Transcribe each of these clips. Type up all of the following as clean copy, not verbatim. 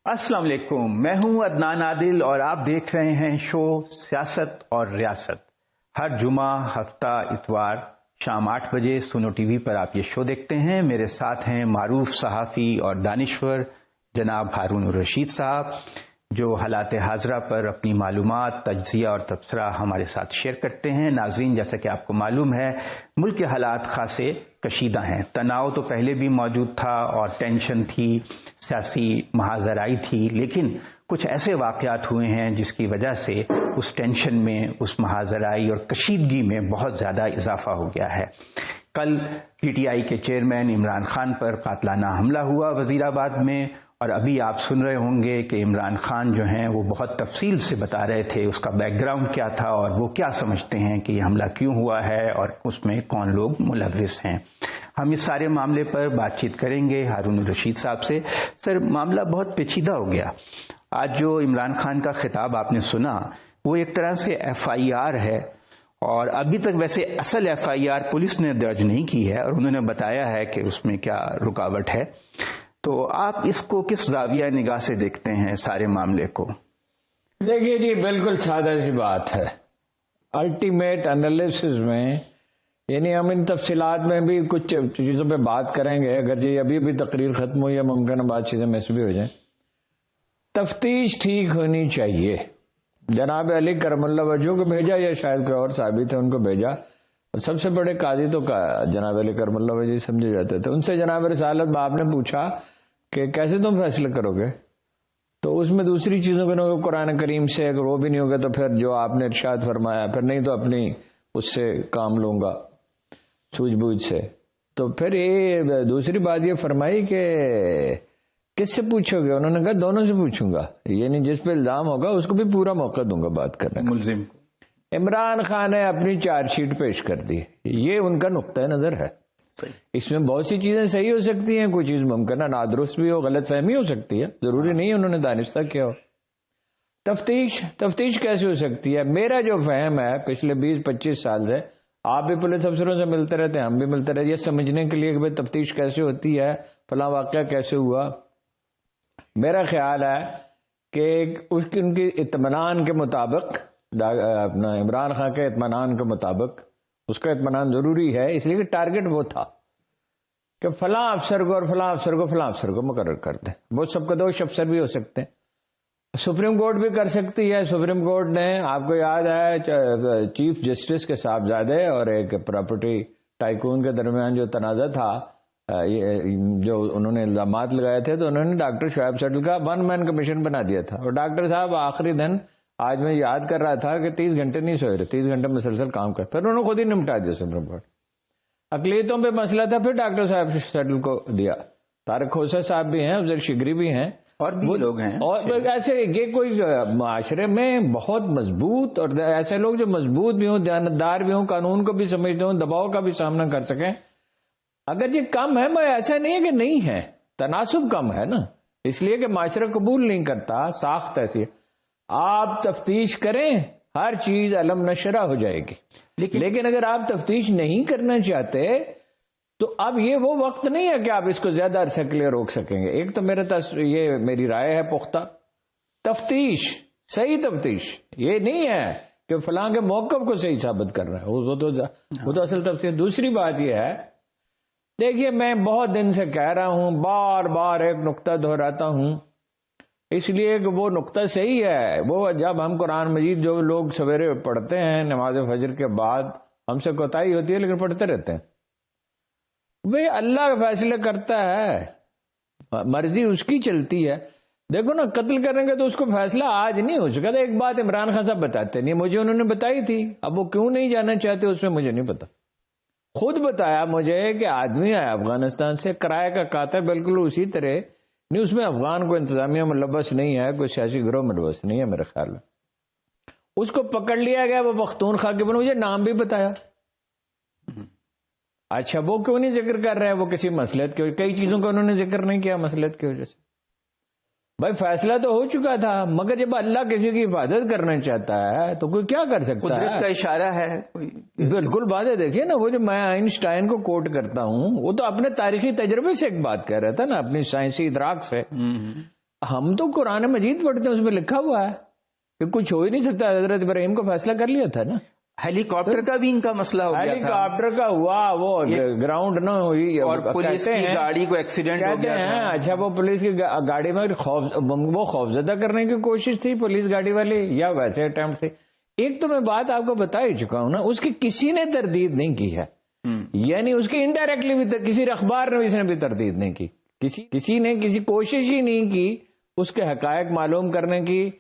السلام علیکم، میں ہوں عدنان عادل اور آپ دیکھ رہے ہیں شو سیاست اور ریاست۔ ہر جمعہ، ہفتہ، اتوار شام 8 بجے سنو ٹی وی پر آپ یہ شو دیکھتے ہیں۔ میرے ساتھ ہیں معروف صحافی اور دانشور جناب ہارون الرشید صاحب، جو حالات حاضرہ پر اپنی معلومات، تجزیہ اور تبصرہ ہمارے ساتھ شیئر کرتے ہیں۔ ناظرین، جیسا کہ آپ کو معلوم ہے، ملک کے حالات خاصے کشیدہ ہیں۔ تناؤ تو پہلے بھی موجود تھا اور ٹینشن تھی، سیاسی محاذرائی تھی، لیکن کچھ ایسے واقعات ہوئے ہیں جس کی وجہ سے اس ٹینشن میں، اس محاذرائی اور کشیدگی میں بہت زیادہ اضافہ ہو گیا ہے۔ کل پی ٹی آئی کے چیئرمین عمران خان پر قاتلانہ حملہ ہوا وزیر آباد میں، اور ابھی آپ سن رہے ہوں گے کہ عمران خان جو ہیں وہ بہت تفصیل سے بتا رہے تھے اس کا بیک گراؤنڈ کیا تھا اور وہ کیا سمجھتے ہیں کہ یہ حملہ کیوں ہوا ہے اور اس میں کون لوگ ملوث ہیں۔ ہم اس سارے معاملے پر بات چیت کریں گے ہارون الرشید صاحب سے۔ سر، معاملہ بہت پیچیدہ ہو گیا۔ آج جو عمران خان کا خطاب آپ نے سنا، وہ ایک طرح سے ایف آئی آر ہے، اور ابھی تک ویسے اصل ایف آئی آر پولیس نے درج نہیں کی ہے اور انہوں نے بتایا ہے کہ اس میں کیا رکاوٹ ہے۔ تو آپ اس کو کس زاویہ نگاہ سے دیکھتے ہیں سارے معاملے کو؟ دیکھیے جی، بالکل سادہ سی بات ہے۔ الٹیمیٹ انالیسس میں، یعنی ہم ان تفصیلات میں بھی کچھ چیزوں پہ بات کریں گے، اگرچہ ابھی بھی تقریر ختم ہوئی ہے، ممکن ہے بعض چیزیں مس بھی ہو جائیں۔ تفتیش ٹھیک ہونی چاہیے۔ جناب علی کرم اللہ وجہ کو بھیجا یا شاید کوئی اور صحابی تھے ان کو بھیجا، سب سے بڑے قاضی تو جناب علی کرم اللہ وجہ سمجھے جاتے تھے۔ ان سے جناب رسالت باپ نے پوچھا کہ کیسے تم فیصلہ کرو گے؟ تو اس میں دوسری چیزوں کے نہ قرآن کریم سے، اگر وہ بھی نہیں ہوگا تو پھر جو آپ نے ارشاد فرمایا، پھر نہیں تو اپنی اس سے کام لوں گا، سوجھ بوجھ سے۔ تو پھر یہ دوسری بات یہ فرمائی کہ کس سے پوچھو گے؟ انہوں نے کہا دونوں سے پوچھوں گا، یعنی جس پہ الزام ہوگا اس کو بھی پورا موقع دوں گا بات کرنے کا۔ ملزم کو عمران خان نے اپنی چارج شیٹ پیش کر دی، یہ ان کا نقطہ نظر ہے۔ اس میں بہت سی چیزیں صحیح ہو سکتی ہیں، کوئی چیز ممکن ہے نادرست بھی ہو، غلط فہمی ہو سکتی ہے، ضروری نہیں ہے انہوں نے دانستہ کیا ہو۔ تفتیش کیسے ہو سکتی ہے؟ میرا جو فہم ہے پچھلے 20-25 سال سے، آپ بھی پولیس افسروں سے ملتے رہتے ہیں، ہم بھی ملتے رہتے، یہ سمجھنے کے لیے کہ بھائی تفتیش کیسے ہوتی ہے، فلاں واقعہ کیسے ہوا۔ میرا خیال ہے کہ ان کی اطمینان کے مطابق، اپنا عمران خان کے اطمینان کے مطابق، اس کا اطمینان ضروری ہے، اس لیے کہ ٹارگٹ وہ تھا کہ فلاں افسر کو اور فلاں افسر کو فلاں افسر کو مقرر کر دیں۔ وہ سب کا دوش افسر بھی ہو سکتے ہیں، سپریم کورٹ بھی کر سکتی ہے۔ سپریم کورٹ نے، آپ کو یاد ہے، چیف جسٹس کے صاحبزادے اور ایک پراپرٹی ٹائکون کے درمیان جو تنازع تھا، جو انہوں نے الزامات لگائے تھے، تو انہوں نے ڈاکٹر شعیب سیٹل کا 1 مین کمیشن بنا دیا تھا، اور ڈاکٹر صاحب آخری دن، آج میں یاد کر رہا تھا کہ 30 گھنٹے نہیں سوئے رہے، 30 گھنٹے مسلسل کام کر، پھر انہوں نے خود ہی نمٹا دیا سپریم کورٹ۔ اقلیتوں پہ مسئلہ تھا، پھر ڈاکٹر صاحب سیٹل کو دیا۔ طارق کھوسہ صاحب بھی ہیں، افضل شگری بھی ہیں، اور بھی لوگ ہیں، اور ایسے یہ کوئی معاشرے میں بہت مضبوط، اور ایسے لوگ جو مضبوط بھی ہوں، دیانتدار بھی ہوں، قانون کو بھی سمجھتے ہوں، دباؤ کا بھی سامنا کر سکیں۔ اگر یہ کم ہے، میں ایسا نہیں ہے کہ نہیں ہے، تناسب کم ہے نا، اس لیے کہ معاشرہ قبول نہیں کرتا، ساخت ایسی ہے۔ آپ تفتیش کریں، ہر چیز علم نشرہ ہو جائے گی، لیکن اگر آپ تفتیش نہیں کرنا چاہتے تو اب یہ وہ وقت نہیں ہے کہ آپ اس کو زیادہ عرصے کے لیے روک سکیں گے۔ ایک تو یہ میری رائے ہے پختہ، تفتیش، صحیح تفتیش، یہ نہیں ہے کہ فلاں کے موقف کو صحیح ثابت کر رہا ہے، وہ تو اصل تفتیش۔ دوسری بات یہ ہے، دیکھیے میں بہت دن سے کہہ رہا ہوں، بار بار ایک نقطہ دہراتا ہوں، اس لیے کہ وہ نقطہ صحیح ہے۔ وہ جب ہم قرآن مجید جو لوگ سویرے پڑھتے ہیں نماز فجر کے بعد، ہم سے کوتاہی ہوتی ہے لیکن پڑھتے رہتے ہیں، بھئی اللہ فیصلہ کرتا ہے، مرضی اس کی چلتی ہے۔ دیکھو نا، قتل کریں گے تو اس کو فیصلہ آج نہیں ہو سکا تھا۔ ایک بات عمران خان صاحب بتاتے نہیں، مجھے انہوں نے بتائی تھی، اب وہ کیوں نہیں جانا چاہتے اس میں مجھے نہیں پتا۔ خود بتایا مجھے کہ آدمی آیا افغانستان سے، کرائے کا قاتل، بالکل اسی طرح نہیں، اس میں افغان کو انتظامیہ ملوث نہیں ہے، کوئی سیاسی گروہ ملوث نہیں ہے میرے خیال میں۔ اس کو پکڑ لیا گیا، وہ پختونخوا کے بنے، مجھے نام بھی بتایا۔ اچھا، وہ کیوں نہیں ذکر کر رہے ہیں؟ وہ کسی مصلحت کی وجہ، کئی چیزوں کا انہوں نے ذکر نہیں کیا مصلحت کی وجہ سے۔ بھائی فیصلہ تو ہو چکا تھا، مگر جب اللہ کسی کی حفاظت کرنا چاہتا ہے تو کوئی کیا کر سکتا ہے؟ قدرت کا اشارہ ہے، بالکل بات ہے۔ دیکھیے نا، وہ جو میں آئنسٹائن کو کوٹ کرتا ہوں، وہ تو اپنے تاریخی تجربے سے ایک بات کہہ رہا تھا نا، اپنی سائنسی ادراک سے۔ ہم تو قرآن مجید پڑھتے ہیں، اس میں لکھا ہوا ہے کہ کچھ ہو ہی نہیں سکتا. حضرت ابراہیم کو فیصلہ کر لیا تھا نا. ہیلی کاپٹر کا بھی ان کا مسئلہ ہو گیا تھا. ہیلی کاپٹر کا ہوا، وہ گراؤنڈ نہ ہوئی، اور پولیس کی گاڑی کو ایکسیڈنٹ ہو گیا تھا. اچھا وہ پولیس کی گاڑی میں وہ خوفزدہ کرنے کی کوشش تھی پولیس گاڑی والی، یا ویسے اٹیمپٹ تھی؟ ایک تو میں بات آپ کو بتا ہی چکا ہوں نا، اس کی کسی نے تردید نہیں کی ہے. یعنی اس کی انڈائریکٹلی بھی کسی اخبار نے بھی تردید نہیں کی. کسی نے کسی کوشش ہی نہیں کی اس کے حقائق معلوم کرنے کی.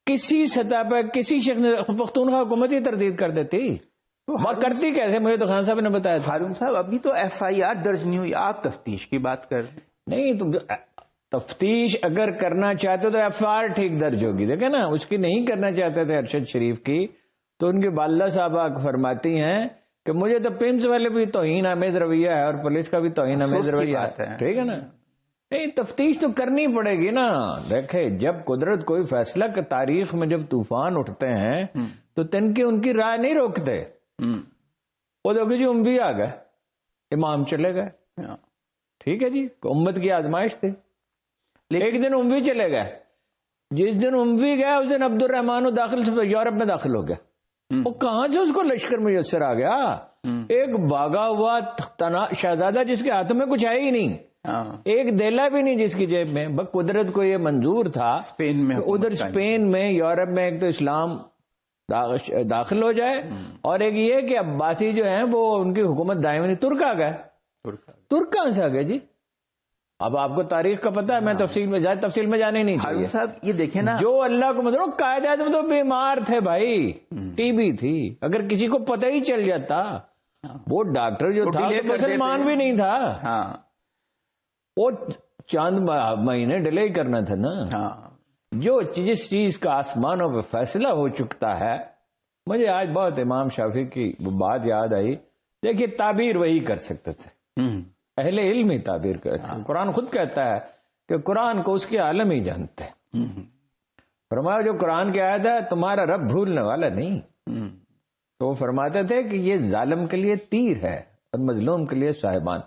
کسی سطح پہ کسی شخص نے، پختونخوا حکومت ہی تردید کر دیتی. کرتی کیسے؟ مجھے تو خان صاحب نے بتایا تھا. ہارون صاحب ابھی تو FIR درج نہیں ہوئی، آپ تفتیش کی بات کر رہے ہیں. نہیں تو تفتیش اگر کرنا چاہتے تو FIR ٹھیک درج ہوگی. دیکھیں نا، اس کی نہیں کرنا چاہتے تھے ارشد شریف کی، تو ان کی والدہ صاحبہ فرماتی ہیں کہ مجھے تو پمس والے بھی توہین آمیز رویہ ہے اور پولیس کا بھی توہین آمیز رویہ ہے. ٹھیک ہے نا. نہیں، تفتیش تو کرنی پڑے گی نا. دیکھے، جب قدرت کوئی فیصلہ کہ تاریخ میں جب طوفان اٹھتے ہیں تو ان کی رائے نہیں روکتے. وہ دیکھو جی، بھی آ گئے، امام چلے گئے. ٹھیک ہے جی، امت کی آزمائش تھی. ایک دن بھی چلے گئے. جس دن بھی گیا اس دن عبد الرحمان یورپ میں داخل ہو گیا. وہ کہاں سے اس کو لشکر میسر آ گیا؟ ایک بھاگا ہوا شہزادہ جس کے ہاتھوں میں کچھ ہے ہی نہیں، ایک دیلا بھی نہیں جس کی جیب میں. بس قدرت کو یہ منظور تھا ادھر اسپین میں، یورپ میں ایک تو اسلام داخل ہو جائے، اور ایک یہ کہ عباسی جو ہیں وہ ان کی حکومت دائم نہیں. ترک آ گئے. ترک کہاں سے آ گئے جی؟ اب آپ کو تاریخ کا پتا ہے، میں تفصیل میں جانے نہیں چاہیے. صاحب یہ دیکھیں نا، جو اللہ کو مطلب قائد اعظم تو بیمار تھے بھائی، ٹی بی تھی. اگر کسی کو پتہ ہی چل جاتا، وہ ڈاکٹر جو تھا مسلمان بھی نہیں تھا، وہ چاند مہینے ڈیلے کرنا تھا نا. جو جس چیز کا آسمانوں پہ فیصلہ ہو چکتا ہے. مجھے آج بہت امام شافعی کی بات یاد آئی. دیکھیے، تعبیر وہی کر سکتے تھے، اہل علم ہی تعبیر کرتے ہیں. قرآن خود کہتا ہے کہ قرآن کو اس کے عالم ہی جانتے ہیں. فرمایا جو قرآن کی آیت ہے تمہارا رب بھولنے والا نہیں. تو وہ فرماتے تھے کہ یہ ظالم کے لیے تیر ہے اور مظلوم کے لیے صاحبان.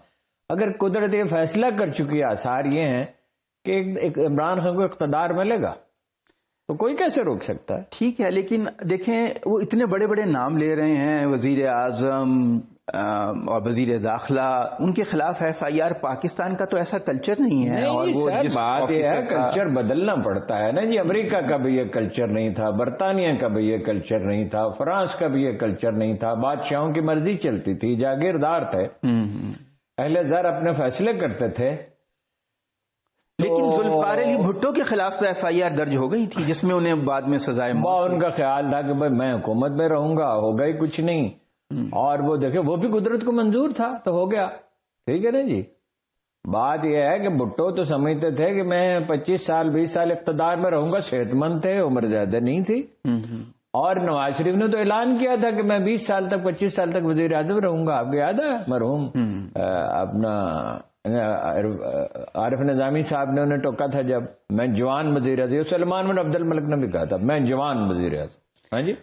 اگر قدرت یہ فیصلہ کر چکی ہے، آثار یہ ہیں کہ ایک عمران خان کو اقتدار ملے گا تو کوئی کیسے روک سکتا ہے؟ ٹھیک ہے، لیکن دیکھیں وہ اتنے بڑے بڑے نام لے رہے ہیں، وزیر اعظم اور وزیر داخلہ، ان کے خلاف FIR. پاکستان کا تو ایسا کلچر نہیں ہے. اور وہ بات یہ ہے کلچر بدلنا پڑتا ہے نا جی. امریکہ کا بھی یہ کلچر نہیں تھا، برطانیہ کا بھی یہ کلچر نہیں تھا، فرانس کا بھی یہ کلچر نہیں تھا. بادشاہوں کی مرضی چلتی تھی، جاگیردار تھے، اہل زر اپنے فیصلے کرتے تھے. لیکن ذوالفقار علی بھٹو کے خلاف تو FIR درج ہو گئی تھی، جس میں انہیں بعد میں سزائے موت. ان کا خیال تھا کہ بھائی میں حکومت میں رہوں گا، ہوگا ہی کچھ نہیں. اور وہ دیکھیں، وہ بھی قدرت کو منظور تھا تو ہو گیا. ٹھیک ہے نا جی. بات یہ ہے کہ بھٹو تو سمجھتے تھے کہ میں 25 سال 20 سال اقتدار میں رہوں گا. صحت مند تھے، عمر زیادہ نہیں تھی. اور نواز شریف نے تو اعلان کیا تھا کہ میں 20 سال تک 25 سال تک وزیر اعظم رہوں گا. آپ کو یاد ہے مرحوم اپنا عارف نظامی صاحب نے انہیں ٹوکا تھا جب میں جوان وزیر اعظم. سلمان بن عبد الملک نے بھی کہا تھا میں جوان وزیر اعظم. ہاں جی،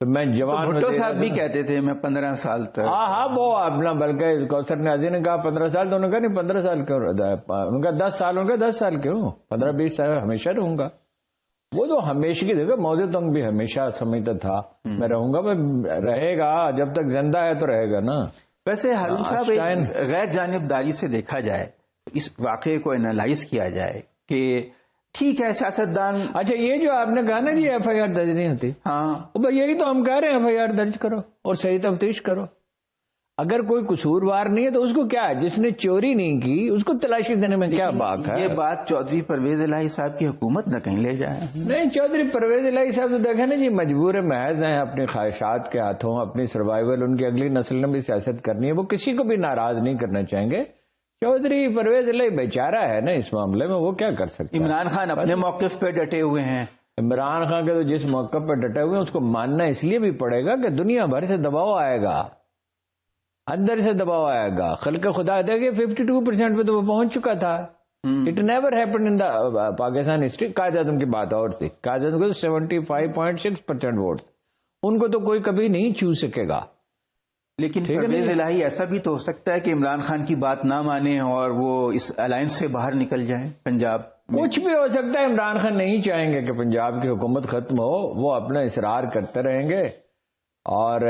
تو میں جوان. بھٹو صاحب بھی کہتے تھے میں 15 سال تک. ہاں وہ اپنا، بلکہ کوثر نیازی نے کہا 15 سال، تو انہوں نے کہا نہیں 15 سال کیوں، ان کا 10 سال، ان کا 10 سال کیوں، 15-20 سال ہمیشہ رہوں گا. وہ تو ہمیشہ کی دیکھو، موضوع تنگ بھی ہمیشہ سمجھتا تھا میں رہوں گا. رہے گا جب تک زندہ ہے تو رہے گا نا. ویسے ہارون صاحب غیر جانبداری سے دیکھا جائے، اس واقعے کو انالائز کیا جائے کہ ٹھیک ہے سیاستدان. اچھا یہ جو آپ نے کہا نا جی FIR درج نہیں ہوتی، ہاں یہی تو ہم کہہ رہے ہیں FIR درج کرو اور صحیح تفتیش کرو. اگر کوئی قصوروار نہیں ہے تو اس کو کیا ہے، جس نے چوری نہیں کی اس کو تلاشی دینے میں کیا بات ہے. یہ بات چودھری پرویز الہی صاحب کی حکومت نہ کہیں لے جائے. نہیں، چودھری پرویز الہی صاحب تو دیکھیں نا جی مجبور محض ہیں اپنی خواہشات کے ہاتھوں، اپنی سروائیول. ان کی اگلی نسل نے بھی سیاست کرنی ہے، وہ کسی کو بھی ناراض نہیں کرنا چاہیں گے. چودھری پرویز الہی بیچارہ ہے نا اس معاملے میں، وہ کیا کر سکتے. عمران خان اپنے موقف پہ ڈٹے ہوئے ہیں. عمران خان کے تو جس موقف پہ ڈٹے ہوئے ہیں اس کو ماننا اس لیے بھی پڑے گا کہ دنیا بھر سے دباؤ آئے گا، اندر سے دباؤ آئے گا. خلق خدا دے گے 52% پہ تو وہ پہنچ چکا تھا. It never happen in the Pakistan history. Quaid Azam کی بات اور تھی، قائد اعظم کو 75.6% ووٹ، ان کو تو کوئی کبھی نہیں چھو سکے گا. لیکن پرویز الہی ایسا بھی تو ہو سکتا ہے کہ عمران خان کی بات نہ مانے اور وہ اس الائنس سے باہر نکل جائیں پنجاب. کچھ بھی ہو سکتا ہے. عمران خان نہیں چاہیں گے کہ پنجاب کی حکومت ختم ہو, وہ اپنا اصرار کرتے رہیں گے. اور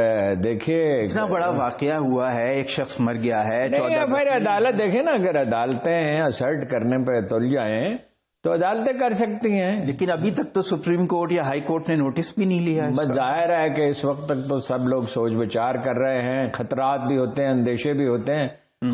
دیکھیے اتنا بڑا واقعہ ہوا ہے, ایک شخص مر گیا ہے. پھر عدالت دیکھیں نا, اگر عدالتیں اسرٹ کرنے پہ تل جائیں تو عدالتیں کر سکتی ہیں. لیکن ابھی تک تو سپریم کورٹ یا ہائی کورٹ نے نوٹس بھی نہیں لیا. بس ظاہر ہے کہ اس وقت تک تو سب لوگ سوچ بچار کر رہے ہیں, خطرات بھی ہوتے ہیں, اندیشے بھی ہوتے ہیں,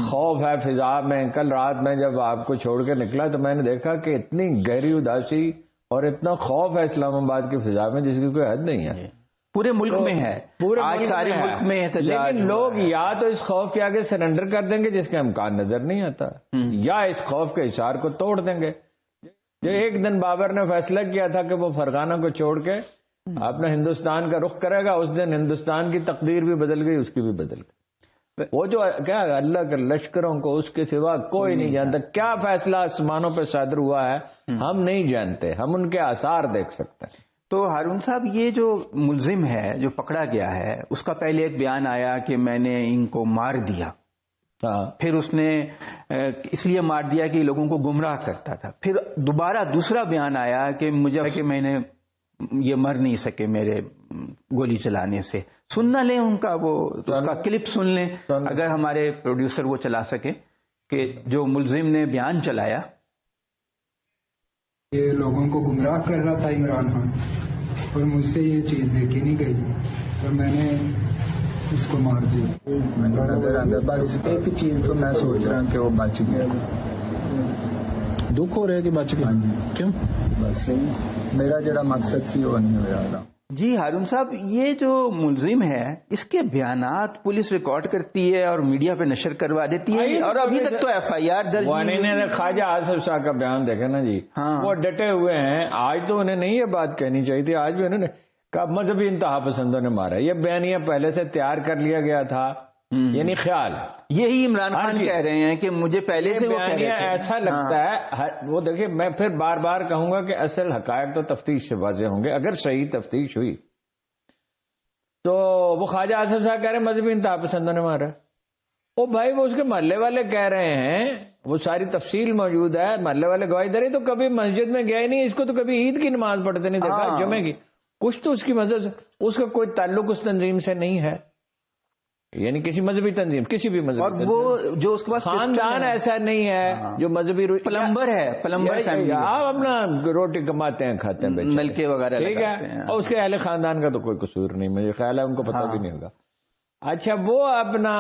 خوف ہے فضا میں. کل رات میں جب آپ کو چھوڑ کے نکلا تو میں نے دیکھا کہ اتنی گہری اداسی اور اتنا خوف ہے اسلام آباد کی فضا میں جس کی کوئی حد نہیں ہے. پورے ملک میں ہے, آج سارے ملک میں احتجاج. لیکن لوگ یا تو اس خوف کے آگے سرنڈر کر دیں گے جس کا امکان نظر نہیں آتا, یا اس خوف کے حصار کو توڑ دیں گے. جو ایک دن بابر نے فیصلہ کیا تھا کہ وہ فرغانہ کو چھوڑ کے اپنا ہندوستان کا رخ کرے گا, اس دن ہندوستان کی تقدیر بھی بدل گئی, اس کی بھی بدل گئی. وہ جو کیا اللہ کے لشکروں کو اس کے سوا کوئی نہیں جانتا. کیا فیصلہ آسمانوں پہ صادر ہوا ہے ہم نہیں جانتے, ہم ان کے آثار دیکھ سکتے ہیں. تو ہارون صاحب, یہ جو ملزم ہے جو پکڑا گیا ہے, اس کا پہلے ایک بیان آیا کہ میں نے ان کو مار دیا. پھر اس نے اس لیے مار دیا کہ لوگوں کو گمراہ کرتا تھا. پھر دوبارہ دوسرا بیان آیا کہ مجھے کہ میں نے یہ مر نہیں سکے میرے گولی چلانے سے. سننا لیں ان کا, وہ اس کا کلپ سن لیں اگر ہمارے پروڈیوسر وہ چلا سکے, کہ جو ملزم نے بیان چلایا. یہ لوگوں کو گمراہ کر رہا تھا عمران خان, اور مجھ سے یہ چیز دیکھی نہیں گئی اور میں نے اس کو مار دیا. بس ایک ہی چیز تو میں سوچ رہا ہوں کہ وہ بچ گیا. دکھ ہو رہا ہے کہ بچ گیا. کیوں؟ بس میرا جڑا مقصد سی وہ نہیں ہوا. جی ہارون صاحب, یہ جو ملزم ہے اس کے بیانات پولیس ریکارڈ کرتی ہے اور میڈیا پہ نشر کروا دیتی ہے, اور ابھی تک تو ایف آئی آر درج نہیں. خواجہ آصف شاہ کا بیان دیکھے نا جی, وہ ڈٹے ہوئے ہیں. آج تو انہیں نہیں یہ بات کہنی چاہیے تھی, آج بھی انہوں نے کہا مذہبی انتہا پسندوں نے مارا. یہ بیانیہ پہلے سے تیار کر لیا گیا تھا, یعنی خیال. یہی عمران خان کہہ رہے ہیں کہ مجھے پہلے سے بیانیہ ایسا لگتا ہے. وہ دیکھیں, میں پھر بار بار کہوں گا کہ اصل حقائق تو تفتیش سے واضح ہوں گے, اگر صحیح تفتیش ہوئی تو. وہ خواجہ آصف صاحب کہہ رہے ہیں مذہبی انتہا پسندوں نے مارا. او بھائی, وہ اس کے محلے والے کہہ رہے ہیں, وہ ساری تفصیل موجود ہے, محلے والے گواہی دے رہے. تو کبھی مسجد میں گیا ہی نہیں, اس کو تو کبھی عید کی نماز پڑھتے نہیں دیکھا, جمعے کی. کچھ تو اس کی مذہب سے, اس کا کوئی تعلق اس تنظیم سے نہیں ہے, یعنی کسی مذہبی تنظیم, کسی بھی مذہبی. اور وہ جو اس کے پاس خاندان ایسا نہیں ہے جو مذہبی پلمبر ہے, پلمبر فیملی, آپ اپنا روٹی کماتے ہیں کھاتے ہیں, نلکے وغیرہ, ٹھیک ہے, اور اس کے اہل خاندان کا تو کوئی قصور نہیں, مجھے خیال ہے ان کو پتہ بھی نہیں ہوگا. اچھا, وہ اپنا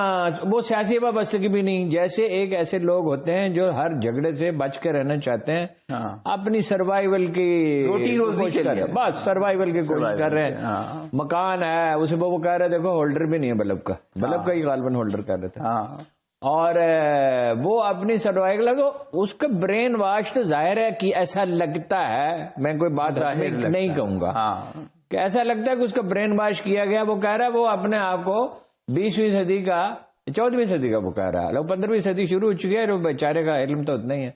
وہ سیاسی وابستگی بھی نہیں. جیسے ایک ایسے لوگ ہوتے ہیں جو ہر جھگڑے سے بچ کے رہنا چاہتے ہیں, اپنی سروائیول کی روٹی روزی کے لیے, بس سروائیول کی کوشش کر رہے ہیں. مکان ہے, اسے وہ کہہ رہے دیکھو ہولڈر بھی نہیں ہے بلب کا, بلب کا ہی غالباً ہولڈر کر رہے تھے. اور وہ اپنی سروائیول, اس کا برین واش تو ظاہر ہے کہ ایسا لگتا ہے, میں کوئی بات نہیں کہوں گا کہ ایسا لگتا ہے کہ اس کا برین واش کیا گیا. وہ کہہ رہا ہے وہ اپنے آپ کو 20ویں صدی کا, 14ویں صدی کا وہ کہہ رہا ہے, 15ویں صدی شروع ہو چکی ہے, اور بیچارے کا علم تو اتنا ہی ہے.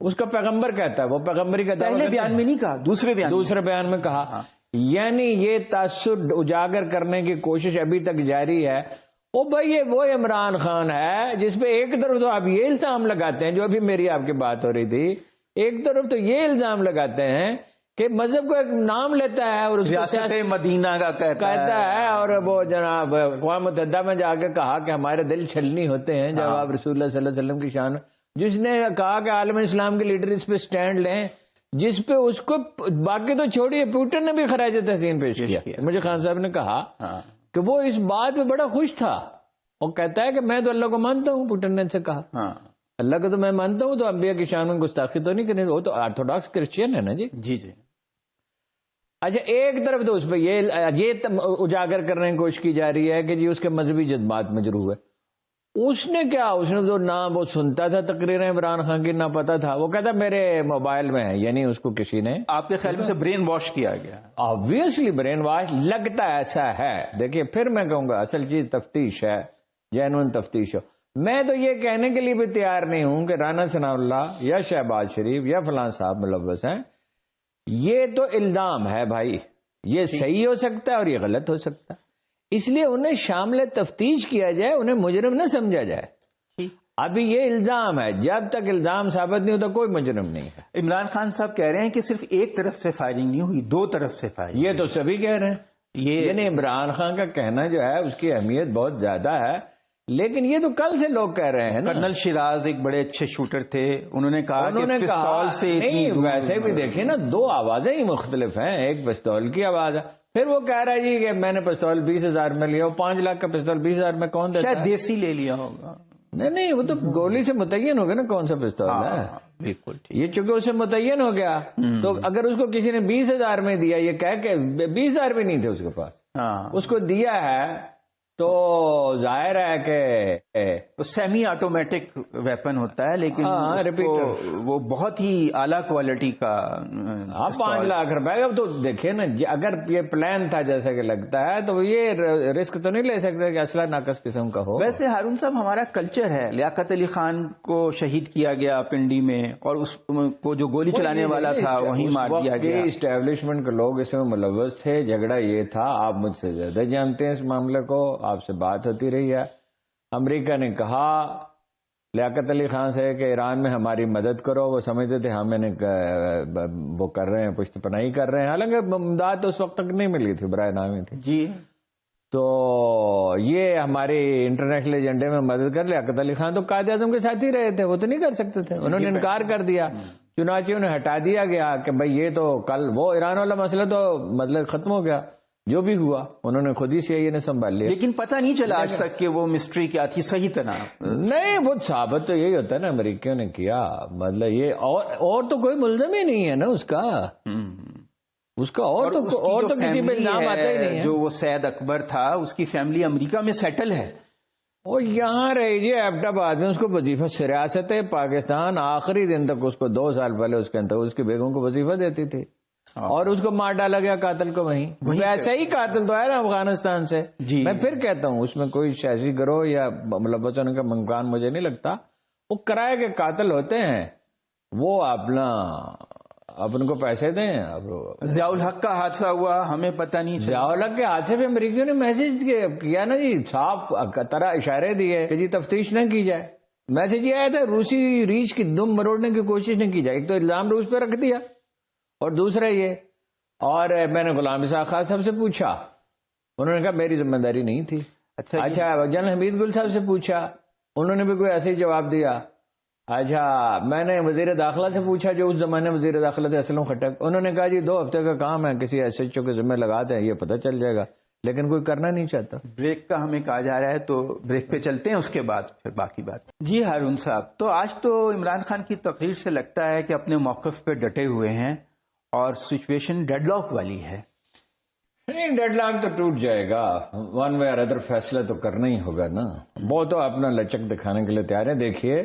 اس کا پیغمبر کہتا ہے, وہ پیغمبری کا پہلے بیان میں نہیں کہا, دوسرے بیان میں کہا. یعنی یہ تاثر اجاگر کرنے کی کوشش ابھی تک جاری ہے. او بھائی, یہ وہ عمران خان ہے جس پہ ایک طرف تو آپ یہ الزام لگاتے ہیں, جو ابھی میری آپ کی بات ہو رہی تھی, ایک طرف تو یہ الزام لگاتے ہیں کہ مذہب کو ایک نام لیتا ہے اور اس ریاست مدینہ کا کہتا ہے, اور وہ جناب اقوام متحدہ میں جا کے کہا کہ ہمارے دل چھلنی ہوتے ہیں جب آپ رسول اللہ صلی اللہ علیہ وسلم کی شان, جس نے کہا کہ عالم اسلام کے لیڈر اس پہ سٹینڈ لیں, جس پہ اس کو باقی تو چھوڑیے, پوٹن نے بھی خراج تحسین پیش کیا. مجھے خان صاحب نے کہا کہ وہ اس بات پہ بڑا خوش تھا, اور کہتا ہے کہ میں تو اللہ کو مانتا ہوں. پوٹن نے ان سے کہا اللہ کو تو میں مانتا ہوں, تو انبیاء کی شان میں گستاخی تو نہیں کرنی, وہ تو آرتھوڈاکس کرسچین ہے نا جی. جی جی. اچھا, ایک طرف تو اس پہ یہ اجاگر کرنے کی کوشش کی جا رہی ہے کہ جی اس کے مذہبی جذبات مجروح ہے. اس نے کیا, اس نے تو نہ وہ سنتا تھا تقریریں عمران خان کی, نہ پتا تھا. وہ کہتا میرے موبائل میں ہے, یعنی اس کو کسی نے, آپ کے خیال سے برین واش کیا گیا. آبویسلی برین واش لگتا ایسا ہے. دیکھیے, پھر میں کہوں گا اصل چیز تفتیش ہے, جینوئن تفتیش ہو. میں تو یہ کہنے کے لیے بھی تیار نہیں ہوں کہ رانا ثناء اللہ یا شہباز شریف یا فلاں صاحب ملوث ہیں. یہ تو الزام ہے بھائی, یہ صحیح ہو سکتا ہے اور یہ غلط ہو سکتا ہے, اس لیے انہیں شامل تفتیش کیا جائے, انہیں مجرم نہ سمجھا جائے. ابھی یہ الزام ہے، جب تک الزام ثابت نہیں ہوتا کوئی مجرم نہیں ہے. عمران خان صاحب کہہ رہے ہیں کہ صرف ایک طرف سے فائرنگ نہیں ہوئی، دو طرف سے فائرنگ. یہ تو سبھی کہہ رہے ہیں. یعنی عمران خان کا کہنا جو ہے اس کی اہمیت بہت زیادہ ہے، لیکن یہ تو کل سے لوگ کہہ رہے ہیں نا. کرنل شیراز ایک بڑے اچھے شوٹر تھے، انہوں نے کہا کہ پستول سے نہیں، ویسے بھی دیکھیں نا، دو آوازیں ہی مختلف ہیں. ایک پستول کی آواز ہے، پھر وہ کہہ رہا ہے جی کہ میں نے پستول 20,000 میں لیا. 5 لاکھ کا پستول 20,000 میں کون دیتا ہے؟ شاید دیسی لے لیا ہوگا. نہیں وہ تو گولی سے متعین ہوگا نا کون سا پستول ہے. بالکل ٹھیک. یہ چونکہ اس سے متعین ہو گیا، تو اگر اس کو کسی نے 20,000 میں دیا، یہ کہہ کے 20,000 بھی نہیں تھے اس کے پاس، اس کو دیا ہے، تو ظاہر ہے کہ سیمی آٹومیٹک ویپن ہوتا ہے، لیکن وہ بہت ہی اعلیٰ کوالٹی کا. 5 لاکھ روپے. اب تو دیکھیں نا، اگر یہ پلان تھا جیسا کہ لگتا ہے، تو یہ رسک تو نہیں لے سکتے کہ اسلحہ ناقص قسم کا ہو. ویسے ہارون صاحب ہمارا کلچر ہے، لیاقت علی خان کو شہید کیا گیا پنڈی میں، اور اس کو جو گولی چلانے والا تھا وہیں مار دیا گیا. اسٹیبلشمنٹ کے لوگ اس میں ملوث تھے. جھگڑا یہ تھا، آپ مجھ سے زیادہ جانتے ہیں اس معاملے کو، آپ سے بات ہوتی رہی ہے. امریکہ نے کہا لیاقت علی خان سے کہ ایران میں ہماری مدد کرو. وہ سمجھتے تھے ہمیں وہ کر رہے ہیں، پشت پناہی کر رہے ہیں، حالانکہ امداد اس وقت تک نہیں ملی تھی، برائے نامی تھی. جی. تو یہ ہماری انٹرنیشنل ایجنڈے میں مدد کر. لیاقت علی خان تو قائد اعظم کے ساتھ ہی رہے تھے، وہ تو نہیں کر سکتے تھے، انہوں نے انکار کر دیا. چنانچہ انہیں ہٹا دیا گیا کہ بھائی یہ تو کل وہ ایران والا مسئلہ تو مطلب ختم ہو گیا. جو بھی ہوا انہوں نے خود ہی CIA نے سنبھال لیا. لیکن پتہ نہیں چلا آج تک کہ وہ مسٹری کیا تھی صحیح طرح. نہیں، وہ ثابت تو یہی ہوتا ہے نا امریکیوں نے کیا، مطلب یہ اور تو کوئی ملزم ہی نہیں ہے نا اس کا. اور تو کسی پہ الزام آتا ہی نہیں ہے. جو وہ سید اکبر تھا، اس کی فیملی امریکہ میں سیٹل ہے. وہ یہاں رہی جی ایبٹ آباد میں. اس کو وظیفہ ریاست پاکستان آخری دن تک، اس کو 2 سال پہلے اس کے اندر اس کی بیگم کو وظیفہ دیتی تھی، اور اس کو مار ڈالا گیا قاتل کو وہیں. ویسے ہی قاتل تو ہے نا افغانستان سے. میں پھر کہتا ہوں اس میں کوئی سیاسی گروہ یا ملوث ہونے کا ممکن مجھے نہیں لگتا. وہ کرائے کے قاتل ہوتے ہیں، وہ اپن کو پیسے دیں. ضیاء الحق کا حادثہ ہوا، ہمیں پتہ نہیں. ضیاء الحق کے حادثے پہ امریکیوں نے میسج کیا نا جی، صاف طرح اشارے دیے کہ جی تفتیش نہ کی جائے. میسج یہ آیا تھا روسی ریچھ کی دم مروڑنے کی کوشش نہ کی جائے. ایک تو الزام روس پہ رکھ دیا، اور دوسرا یہ. اور میں نے غلام اسحاق خان صاحب سے پوچھا، انہوں نے کہا میری ذمہ داری نہیں تھی. اچھا جنرل حمید گل صاحب سے پوچھا، انہوں نے بھی کوئی ایسے ہی جواب دیا. اچھا میں نے وزیر داخلہ سے پوچھا، جو اس زمانے وزیر داخلہ تھے اسلم خٹک، انہوں نے کہا جی 2 ہفتے کا کام ہے، کسی SHO کے ذمہ لگا دیں، یہ پتہ چل جائے گا. لیکن کوئی کرنا نہیں چاہتا. بریک کا ہمیں کہا جا رہا ہے، تو بریک پہ چلتے ہیں، اس کے بعد پھر باقی بات. جی ہارون صاحب، تو آج تو عمران خان کی تقریر سے لگتا ہے کہ اپنے موقف پہ ڈٹے ہوئے ہیں، اور سچویشن ڈیڈ لاک والی ہے. نہیں، ڈیڈ لاک تو ٹوٹ جائے گا، ون وے اور ادر فیصلہ تو کرنا ہی ہوگا نا. وہ تو اپنا لچک دکھانے کے لیے تیار ہیں. دیکھیے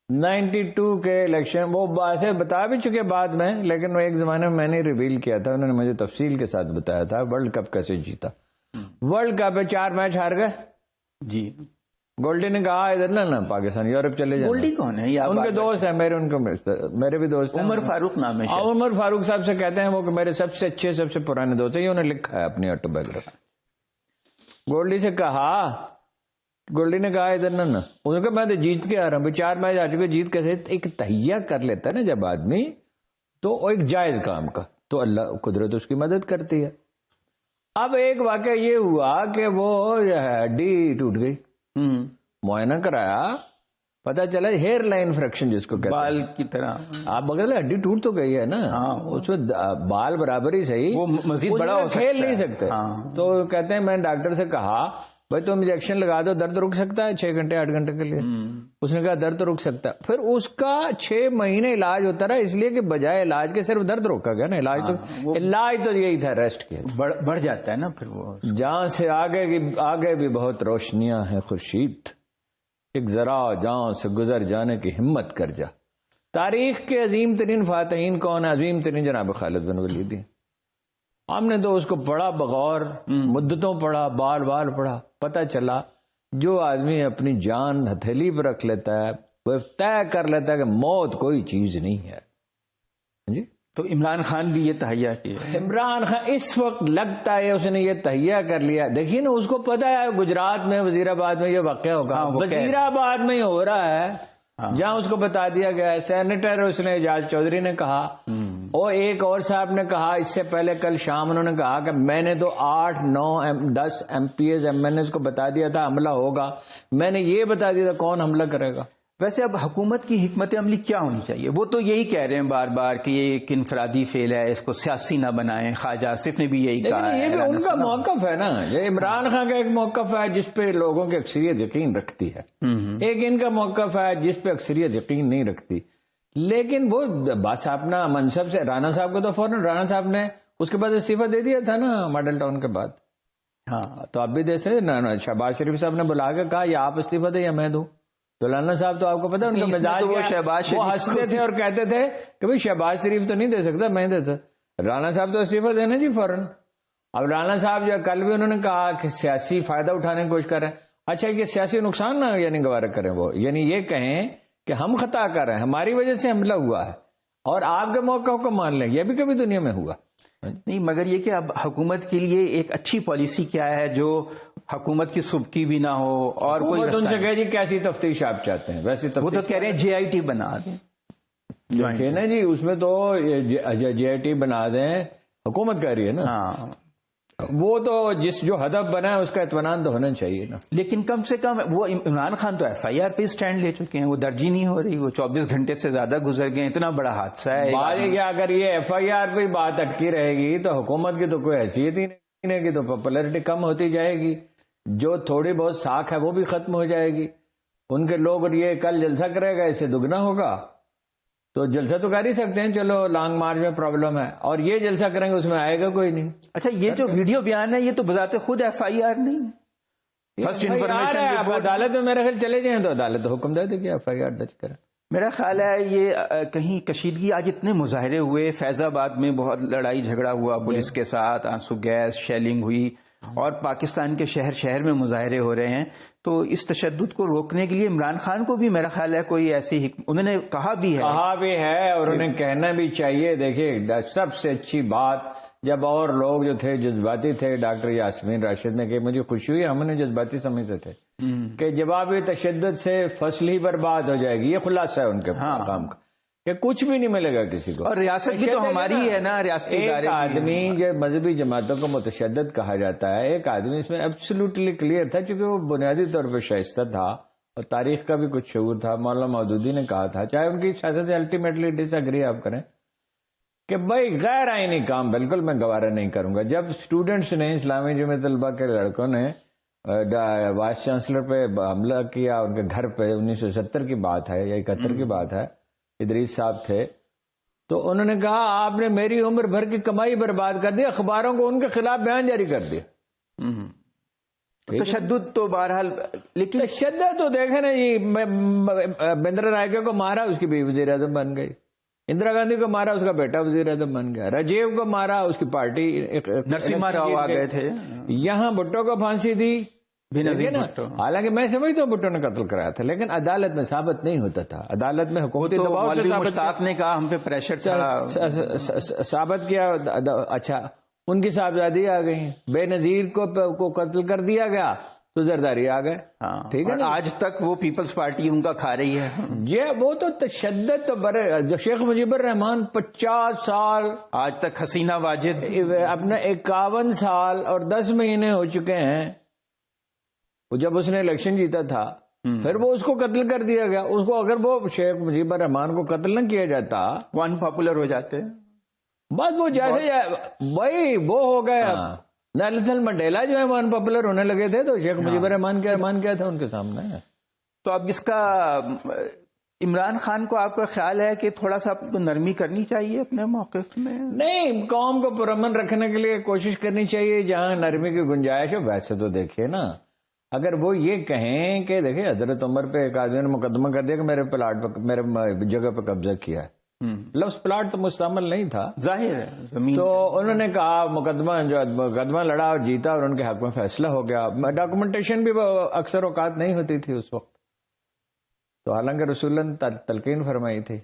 92 کے الیکشن وہ باتیں بتا بھی چکے بعد میں، لیکن وہ ایک زمانے میں نے ریویل کیا تھا، انہوں نے مجھے تفصیل کے ساتھ بتایا تھا ورلڈ کپ کیسے جیتا. ورلڈ کپ میں 4 میچ ہار گئے. جی. گولڈی نے کہا ادھر نہ پاکستان یورپ چلے جائیں. گولڈی کون ہے؟ ان کے دوست ہیں میرے بھی دوست ہیں. عمر فاروق نام ہے. عمر فاروق صاحب سے کہتے ہیں وہ کہ میرے سب سے اچھے سب سے پرانے دوست ہیں. یہ انہوں نے لکھا ہے اپنی آٹو بایوگرافی. گولڈی سے کہا، گولڈی نے کہا ادھر نہ انہوں نے کہا میں تو جیت کے آ رہا ہوں. 4 میچ آ چکے، جیت کیسے؟ ایک تہیہ کر لیتا ہے نا جب آدمی، تو ایک جائز کام کا، تو اللہ قدرت اس کی مدد کرتی ہے. اب ایک واقعہ یہ ہوا کہ وہ ہڈی ٹوٹ گئی، معائنہ کرایا، پتا چلا ہیئر لائن فریکشن جس کو کہتے ہیں، بال کی طرح. آپ بغیر ہڈی ٹوٹ تو گئی ہے نا، اس میں بال برابر ہی صحیح، وہ مزید بڑا ہو سکتا ہے، کھیل نہیں سکتے. تو کہتے ہیں میں نے ڈاکٹر سے کہا بھائی تم انجیکشن لگا دو، درد رک سکتا ہے 6 گھنٹے 8 گھنٹے کے لیے. اس نے کہا درد رک سکتا ہے. پھر اس کا 6 مہینے علاج ہوتا رہا، اس لیے کہ بجائے علاج کے صرف درد روکا گیا نا. علاج تو یہی تھا، ریسٹ کیا. بڑھ جاتا ہے نا پھر وہ. جہاں سے آگے بھی بہت روشنیاں ہیں خورشید، ایک ذرا جہاں سے گزر جانے کی ہمت کر جا. تاریخ کے عظیم ترین فاتحین کون ہے؟ عظیم ترین جناب خالد بن ولید. ہم نے تو اس کو پڑھا بغور، مدتوں پڑھا، بال بال پڑھا. پتہ چلا جو آدمی اپنی جان ہتھیلی پہ رکھ لیتا ہے وہ طے کر لیتا ہے کہ موت کوئی چیز نہیں ہے. جی تو عمران خان بھی یہ تہیا کیا؟ عمران خان اس وقت لگتا ہے اس نے یہ تہیا کر لیا. دیکھیے نا، اس کو پتا ہے گجرات میں وزیر آباد میں یہ واقعہ ہوگا. وزیر آباد میں ہی ہو رہا ہے جہاں اس کو بتا دیا گیا ہے. سینیٹر اس نے اعجاز چودھری نے کہا، اور ایک اور صاحب نے کہا اس سے پہلے کل شام انہوں نے کہا کہ میں نے تو 8 9 10 MPs MNAs کو بتا دیا تھا حملہ ہوگا. میں نے یہ بتا دیا تھا کون حملہ کرے گا. ویسے اب حکومت کی حکمت عملی کیا ہونی چاہیے؟ وہ تو یہی کہہ رہے ہیں بار بار کہ یہ ایک انفرادی فعل ہے، اس کو سیاسی نہ بنائیں. خواجہ آصف نے بھی یہی کہا ہے. یہ بھی ان کا موقف ہے نا. یہ عمران خان کا ایک موقف ہے جس پہ لوگوں کی اکثریت یقین رکھتی ہے، ایک ان کا موقف ہے جس پہ اکثریت یقین نہیں رکھتی. لیکن وہ بس اپنا منصب سے، رانا صاحب کو تو فوراً رانا صاحب نے اس کے بعد استعفیٰ دے دیا تھا نا ماڈل ٹاؤن کے بعد. ہاں تو اب بھی دے سکتے. شہباز شریف صاحب نے بلا کے کہا یا آپ استعفیٰ دیں یا میں دوں. تو رانا صاحب تو آپ کو پتا ان کا مزاج وہ ہنستے تھے اور کہتے تھے کہ بھائی شہباز شریف تو نہیں دے سکتا، میں دیتا. رانا صاحب تو استعفیٰ دینا جی فوراً. اب رانا صاحب جو کل بھی انہوں نے کہا کہ سیاسی فائدہ اٹھانے کی کوشش کریں. اچھا کہ سیاسی نقصان نہ یعنی گوارا کریں، وہ یعنی یہ کہیں کہ ہم خطا کر رہے ہیں، ہماری وجہ سے حملہ ہوا ہے اور آپ کے موقع کو مان لیں. یہ بھی کبھی دنیا میں ہوا نہیں، مگر یہ کہ اب حکومت کے لیے ایک اچھی پالیسی کیا ہے جو حکومت کی سبکی بھی نہ ہو اور کوئی ان سے کہے جی کیسی تفتیش آپ چاہتے ہیں ویسی تفتیش. وہ تو کہہ رہے ہیں JIT بنا دیں. دیکھیے نا جی، اس میں تو JIT بنا دیں، حکومت کہہ رہی ہے نا. ہاں وہ تو جو ہدف بنا ہے اس کا اطمینان تو ہونا چاہیے نا. لیکن کم سے کم وہ عمران خان تو FIR پہ اسٹینڈ لے چکے ہیں، وہ درج ہی نہیں ہو رہی. وہ 24 گھنٹے سے زیادہ گزر گئے. اتنا بڑا حادثہ ہے. بات یہ کہ اگر یہ FIR پہ بات اٹکی رہے گی تو حکومت کی تو کوئی حیثیت ہی نہیں کی، تو پاپولرٹی کم ہوتی جائے گی. جو تھوڑی بہت ساکھ ہے وہ بھی ختم ہو جائے گی. ان کے لوگ یہ کل جلسہ کرے گا اس سے دگنا ہوگا. تو جلسہ تو کر ہی سکتے ہیں، چلو لانگ مارچ میں پرابلم ہے، اور یہ جلسہ کریں گے اس میں آئے گا کوئی نہیں. اچھا یہ جو ویڈیو بیان ہے یہ تو بذات خود FIR نہیں ہے. فرسٹ انفارمیشن آپ عدالت میں میرے خیال چلے جائیں تو عدالت حکم دے دے کہ FIR درج کریں. میرا خیال ہے یہ کہیں کشیدگی. آج اتنے مظاہرے ہوئے، فیض آباد میں بہت لڑائی جھگڑا ہوا پولیس کے ساتھ، آنسو گیس شیلنگ ہوئی، اور پاکستان کے شہر شہر میں مظاہرے ہو رہے ہیں. تو اس تشدد کو روکنے کے لیے عمران خان کو بھی میرا خیال ہے کوئی ایسی انہوں نے کہا بھی ہے اور انہیں کہنا بھی چاہیے. دیکھیے سب سے اچھی بات جب اور لوگ جو تھے جذباتی تھے، ڈاکٹر یاسمین راشد نے کہ مجھے خوشی ہوئی، ہم نے جذباتی سمجھتے تھے کہ جواب تشدد سے فصل ہی برباد ہو جائے گی. یہ خلاصہ ہے ان کے کام کا کہ کچھ بھی نہیں ملے گا کسی کو. اور ریاست بھی تو ہماری ہے نا، ریاستی ایک آدمی جو مذہبی جماعتوں کو متشدد کہا جاتا ہے، ایک آدمی اس میں ایبسولوٹلی کلیئر تھا، چونکہ وہ بنیادی طور پہ شائستہ تھا اور تاریخ کا بھی کچھ شعور تھا. مولانا مودودی نے کہا تھا، چاہے ان کی سیاست سے الٹیمیٹلی ڈس ایگری آپ کریں، کہ بھائی غیر آئینی کام بالکل میں گوارا نہیں کروں گا. جب اسٹوڈنٹس نے، اسلامی جمعیت طلبہ کے لڑکوں نے وائس چانسلر پہ حملہ کیا ان کے گھر پہ، 1970 کی بات ہے یا 71 کی بات ہے، ادریس صاحب تھے، تو انہوں نے کہا آپ نے میری عمر بھر کی کمائی برباد کر دی، اخباروں کو ان کے خلاف بیان جاری کر دیا. تشدد تو بہرحال، لیکن تشدد تو دیکھیں نا جی، بندرا رائے کو مارا، اس کی بیوی وزیر اعظم بن گئی. اندرا گاندھی کو مارا، اس کا بیٹا وزیر اعظم بن گیا. راجیو کو مارا، اس کی پارٹی نرسمہا راؤ آ گئے تھے. یہاں بھٹو کو پھانسی دی. حالانکہ میں سمجھتا ہوں بھٹو نے قتل کرایا تھا، لیکن عدالت میں ثابت نہیں ہوتا تھا. عدالت میں حکومتی دباؤ سے مشتاق نے کہا ہم پہ پریشر ثابت کیا. اچھا ان کی صاحبزادی آ گئی، بے نظیر کو قتل کر دیا گیا تو زرداری آ گئے. ٹھیک ہے نا، آج تک وہ پیپلز پارٹی ان کا کھا رہی ہے. یہ وہ تو تشدد تو برے. جو شیخ مجیب الرحمان 50 سال، آج تک حسینہ واجد اپنا 51 سال اور 10 مہینے ہو چکے ہیں. وہ جب اس نے الیکشن جیتا تھا پھر وہ اس کو قتل کر دیا گیا. اس کو اگر وہ شیخ مجیب الرحمان کو قتل نہ کیا جاتا، وہ ان پاپولر ہو جاتے. بس وہ جیسے وہی وہ ہو گیا. نیلسن منڈیلا جو ہے وہ ان پاپولر ہونے لگے تھے، تو شیخ مجیب الرحمان کیا تھا ان کے سامنے. تو اب اس کا عمران خان کو آپ کا خیال ہے کہ تھوڑا سا نرمی کرنی چاہیے اپنے موقف میں؟ نہیں، قوم کو پرامن رکھنے کے لیے کوشش کرنی چاہیے جہاں نرمی کی گنجائش ہو. ویسے تو دیکھیے نا، اگر وہ یہ کہیں کہ دیکھیں حضرت عمر پہ ایک آدمی نے مقدمہ کر دیا کہ میرے پلاٹ پہ، میرے جگہ پہ قبضہ کیا ہے، لفظ پلاٹ تو مستعمل نہیں تھا، ظاہر ہے زمین. تو انہوں نے کہا مقدمہ لڑا اور جیتا اور ان کے حق میں فیصلہ ہو گیا. ڈاکومنٹیشن بھی اکثر اوقات نہیں ہوتی تھی اس وقت، تو حالانکہ رسول اللہ نے تلقین فرمائی تھی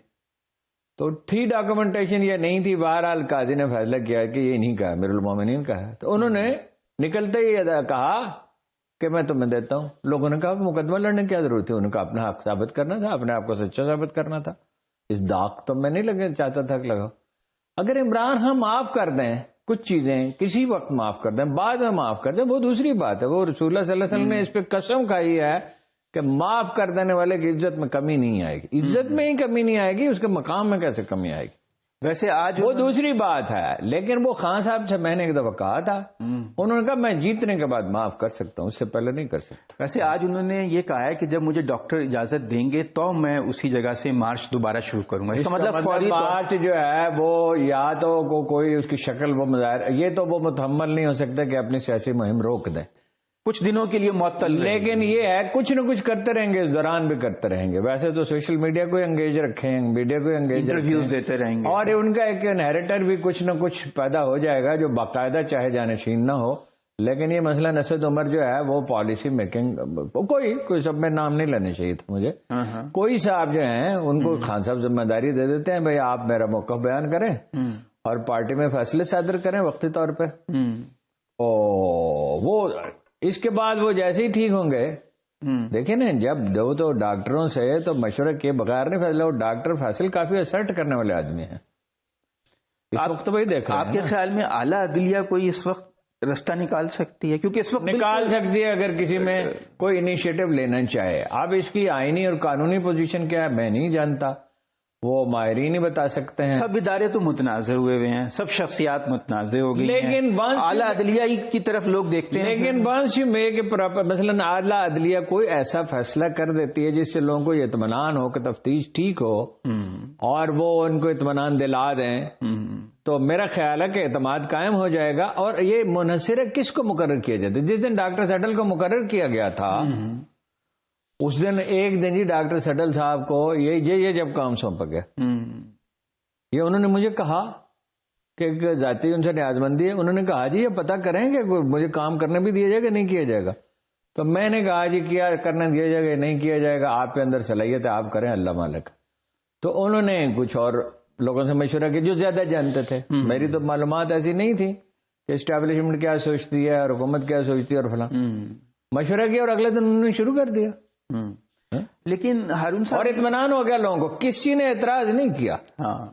تو تھی ڈاکومنٹیشن یا نہیں تھی، بہرحال قاضی نے فیصلہ کیا کہ یہ نہیں کہا، امیر المومنین کہا. تو انہوں نے نکلتے ہی کہا کہ میں تمہیں دیتا ہوں. لوگوں نے کہا مقدمہ لڑنے کی کیا ضرورت تھی، انہوں نے کہا اپنا حق ثابت کرنا تھا، اپنے آپ کو سچا ثابت کرنا تھا. اس داغ تو میں نہیں چاہتا تھا کہ لگاؤ. اگر عمران خان معاف کر دیں کچھ چیزیں، کسی وقت معاف کر دیں، بعد میں معاف کر دیں، وہ دوسری بات ہے. وہ رسول اللہ صلی اللہ علیہ وسلم نے اس پہ قسم کھائی ہے کہ معاف کر دینے والے کی عزت میں کمی نہیں آئے گی. عزت میں ہی کمی نہیں آئے گی، اس کے مقام میں کیسے کمی آئے گی. ویسے آج وہ دوسری بات ہے. لیکن وہ خان صاحب سے میں نے ایک دفعہ کہا تھا، انہوں نے کہا میں جیتنے کے بعد معاف کر سکتا ہوں، اس سے پہلے نہیں کر سکتا. ویسے آج انہوں نے یہ کہا ہے کہ جب مجھے ڈاکٹر اجازت دیں گے تو میں اسی جگہ سے مارچ دوبارہ شروع کروں گا. اس کا مطلب فوری مارچ جو ہے وہ یا تو کوئی اس کی شکل وہ مظاہر، یہ تو وہ متحمل نہیں ہو سکتا کہ اپنی سیاسی مہم روک دیں کچھ دنوں کے لیے معطل، لیکن یہ ہے کچھ نہ کچھ کرتے رہیں گے، اس دوران بھی کرتے رہیں گے. ویسے تو سوشل میڈیا کو انگیج رکھیں، میڈیا کو انگیج، انٹرویوز دیتے رہیں گے، اور ان کا ایک انہیریٹر بھی کچھ نہ کچھ پیدا ہو جائے گا جو باقاعدہ چاہے جانشین نہ ہو. لیکن یہ مسئلہ نصرت عمر جو ہے وہ پالیسی میکنگ، کوئی سب میں نام نہیں لینے چاہیے تھا مجھے، کوئی صاحب جو ہیں ان کو خان صاحب ذمہ داری دے دیتے ہیں بھائی آپ میرا موقف بیان کریں اور پارٹی میں فیصلے صادر کریں وقتی طور پہ. وہ اس کے بعد وہ جیسے ہی ٹھیک ہوں گے، دیکھیں نا جب دو تو ڈاکٹروں سے تو مشورہ کے بغیر نہیں فیصلہ. وہ ڈاکٹر فیصل کافی اسرٹ کرنے والے آدمی ہیں. اس وقت وہی دیکھ رہے ہیں. آپ کے خیال میں اعلیٰ عدلیہ کوئی اس وقت رستہ نکال سکتی ہے؟ کیونکہ اس وقت نکال سکتی ہے اگر کسی میں کوئی انیشیٹو لینا چاہے. اب اس کی آئینی اور قانونی پوزیشن کیا ہے میں نہیں جانتا، وہ ماہرین ہی بتا سکتے ہیں. سب ادارے تو متنازع ہوئے ہوئے ہیں، سب شخصیات متنازع ہو گئی ہیں، لیکن اعلیٰ عدلیہ کی طرف لوگ دیکھتے ہیں. لیکن once you make a proper, مثلاً اعلیٰ عدلیہ کوئی ایسا فیصلہ کر دیتی ہے جس سے لوگوں کو یہ اطمینان ہو کہ تفتیش ٹھیک ہو اور وہ ان کو اطمینان دلا دیں، تو میرا خیال ہے کہ اعتماد قائم ہو جائے گا. اور یہ منحصر کس کو مقرر کیا جاتا ہے؟ جس دن ڈاکٹر سیٹل کو مقرر کیا گیا تھا اس دن ایک دن جی ڈاکٹر سیٹل صاحب کو یہ جب کام سونپا گیا، یہ انہوں نے مجھے کہا کہ ذاتی ان سے نیاز مندی ہے. انہوں نے کہا جی یہ پتہ کریں کہ مجھے کام کرنے بھی دیا جائے گا نہیں کیا جائے گا. تو میں نے کہا جی کیا کرنے دیا جائے گا نہیں کیا جائے گا، آپ کے اندر صلاحیت ہے آپ کریں، اللہ مالک. تو انہوں نے کچھ اور لوگوں سے مشورہ کیا جو زیادہ جانتے تھے. میری تو معلومات ایسی نہیں تھی کہ اسٹیبلشمنٹ کیا سوچتی ہے اور حکومت کیا سوچتی ہے اور فلاں. مشورہ کیا اور اگلے دن انہوں نے شروع کر دیا. لیکن ہارون صاحب، اور اطمینان ہو گیا لوگوں کو، کسی نے اعتراض نہیں کیا. ہاں